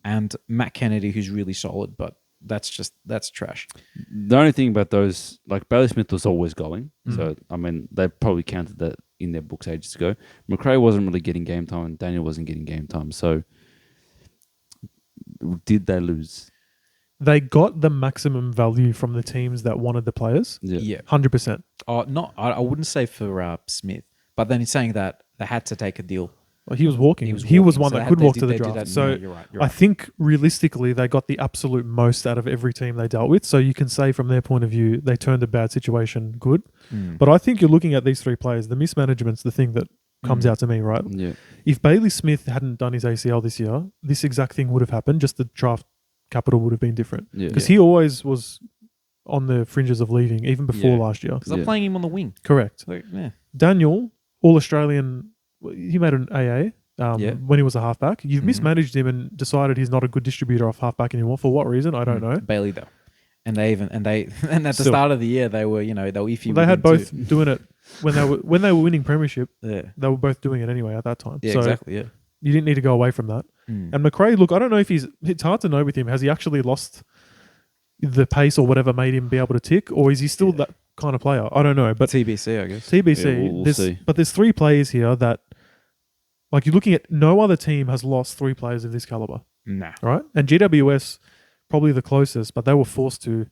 and Matt Kennedy, who's really solid, but that's trash. The only thing about those, like Bailey Smith was always going, so I mean they probably counted that in their books ages ago. McRae wasn't really getting game time, and Daniel wasn't getting game time. So did they lose? They got the maximum value from the teams that wanted the players. Yeah. 100%. I wouldn't say for Smith, but then he's saying that they had to take a deal. Well, he was walking. He was one that could walk to the draft. So you're right. I think realistically they got the absolute most out of every team they dealt with. So you can say from their point of view they turned a bad situation good. But I think you're looking at these three players. The mismanagement's the thing that comes out to me, right? Yeah. If Bailey Smith hadn't done his ACL this year, this exact thing would have happened. Just the draft capital would have been different. Because he always was on the fringes of leaving, even before last year. Because they're playing him on the wing. Correct. Like, Daniel, All-Australian, he made an AA when he was a halfback. You've mismanaged him and decided he's not a good distributor off halfback anymore. For what reason? I don't know. Bailey though. And at the start of the year they were iffy. They had both doing it when they were winning premiership. Yeah. They were both doing it anyway at that time. Yeah, so exactly. Yeah. You didn't need to go away from that. And McRae, look, I don't know if it's hard to know with him. Has he actually lost the pace or whatever made him be able to tick, or is he still that kind of player? I don't know. But TBC, I guess. TBC. Yeah, we'll see. But there's three players here that, like, you're looking at, no other team has lost three players of this caliber. Nah. Right? And GWS, probably the closest, but they were forced to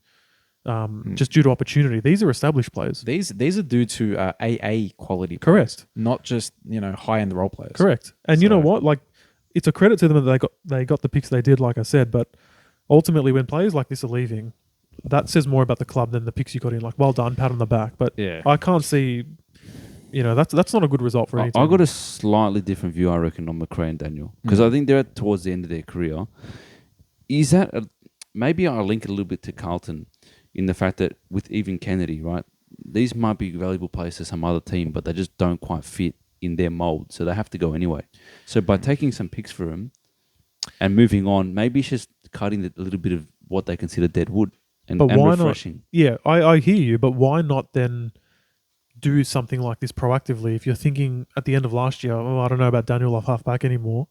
just due to opportunity. These are established players. These are due to AA quality. Correct. Players, not just high end role players. Correct. And you know what? Like, it's a credit to them that they got the picks they did, like I said. But ultimately, when players like this are leaving, that says more about the club than the picks you got in. Like, well done, pat on the back. But I can't see. That's not a good result for any team. I got a slightly different view, I reckon, on McRae and Daniel, because I think they're towards the end of their career. Is that maybe I'll link it a little bit to Carlton in the fact that with even Kennedy, right? These might be valuable players to some other team, but they just don't quite fit in their mold, so they have to go anyway. So by taking some picks for him and moving on, maybe it's just cutting a little bit of what they consider dead wood and refreshing. I hear you, but why not then do something like this proactively? If you're thinking at the end of last year, I don't know about Daniel off halfback anymore,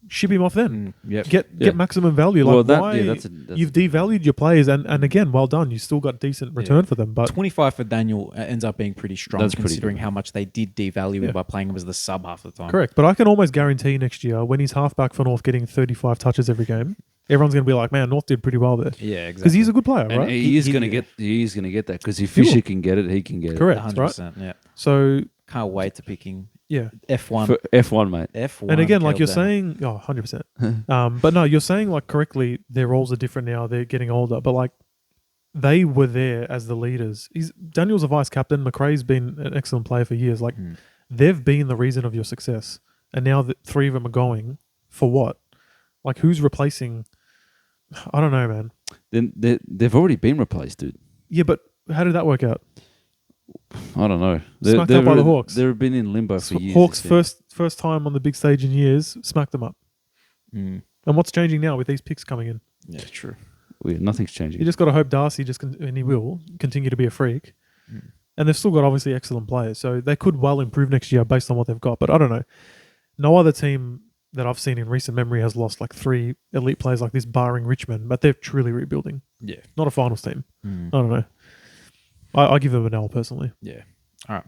ship him off then. Get maximum value. Like, you've devalued your players, and again, well done. You still got decent return for them. But 25 for Daniel ends up being pretty strong, considering how much they did devalue him by playing him as the sub half the time. Correct. But I can almost guarantee next year, when he's halfback for North getting 35 touches every game, everyone's going to be like, man, North did pretty well there. Yeah, exactly. Because he's a good player, and right? He is going to get that, because if Fisher can get it, he can get it. Correct, 100%, right? Yeah. So can't wait to picking. Yeah. F1. For F1, mate. F1. And again, like you're saying, 100%. But no, you're saying, like, correctly, their roles are different now. They're getting older. But, like, they were there as the leaders. Daniel's a vice captain. McRae's been an excellent player for years. Like, they've been the reason of your success. And now the three of them are going, for what? Like, who's replacing? I don't know, man. Then they've already been replaced, dude. Yeah, but how did that work out? I don't know. Smacked up by the Hawks. They've been in limbo for years. Hawks first time on the big stage in years, smacked them up. Mm. And what's changing now with these picks coming in? Yeah, true. Nothing's changing. You just got to hope Darcy and he will continue to be a freak. Mm. And they've still got obviously excellent players, so they could well improve next year based on what they've got. But I don't know. No other team that I've seen in recent memory has lost like 3 elite players like this, barring Richmond. But they're truly rebuilding. Yeah. Not a finals team. Mm. I don't know. I give them an L personally. Yeah. All right.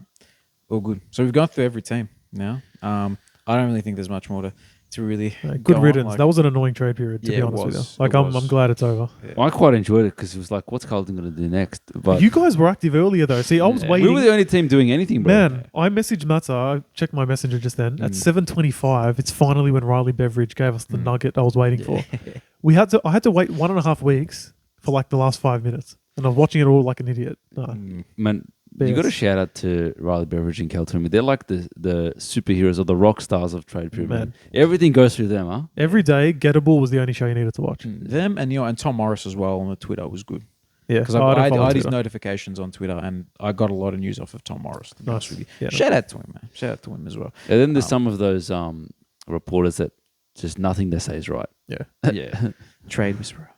All good. So we've gone through every team now. I don't really think there's much more to really good go riddance. on. That was an annoying trade period, to be honest with you. Like I'm glad it's over. Yeah. I quite enjoyed it because it was like, what's Carlton going to do next? But You guys were active earlier though. See, I was waiting. we were the only team doing anything, bro. Man, I messaged Matza. I checked my messenger just then. At 7:25, it's finally when Riley Beveridge gave us the nugget I was waiting for. I had to wait 1.5 weeks for like the last 5 minutes, and I was watching it all like an idiot. Man, you got to shout out to Riley Beveridge and Carlton. They're like the superheroes or the rock stars of trade period. Man. Everything goes through them, huh? Every day, Gettable was the only show you needed to watch. Them and Tom Morris as well on the Twitter was good. Yeah, Because I had his notifications on Twitter, and I got a lot of news off of Tom Morris. To be honest with you. Yeah, Shout out to him, man. Shout out to him as well. And then there's some of those reporters that just nothing they say is right. Yeah. Yeah. Trade whisperer.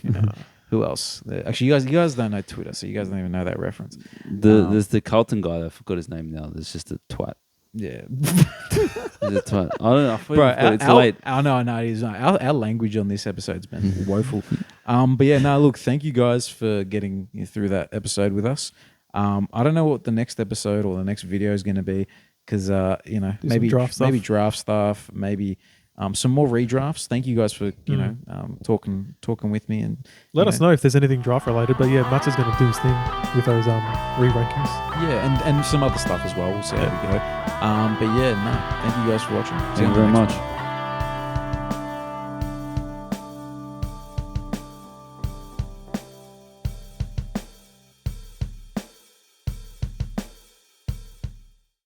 You know. Who else? Actually, you guys don't know Twitter, so you guys don't even know that reference. There's the Carlton guy. I forgot his name now. There's just a twat. Yeah. He's a twat. I don't know. Bro, it's late. I know. Our language on this episode's been woeful. But yeah, no, look, thank you guys for getting through that episode with us. I don't know what the next episode or the next video is going to be because, maybe draft stuff, maybe some more redrafts. Thank you guys for, talking with me. And let us know if there's anything draft related. But yeah, Matt's going to do his thing with those re-rankings. Yeah, and some other stuff as well. We'll see how we go. But yeah, no, thank you guys for watching. Thank you very much.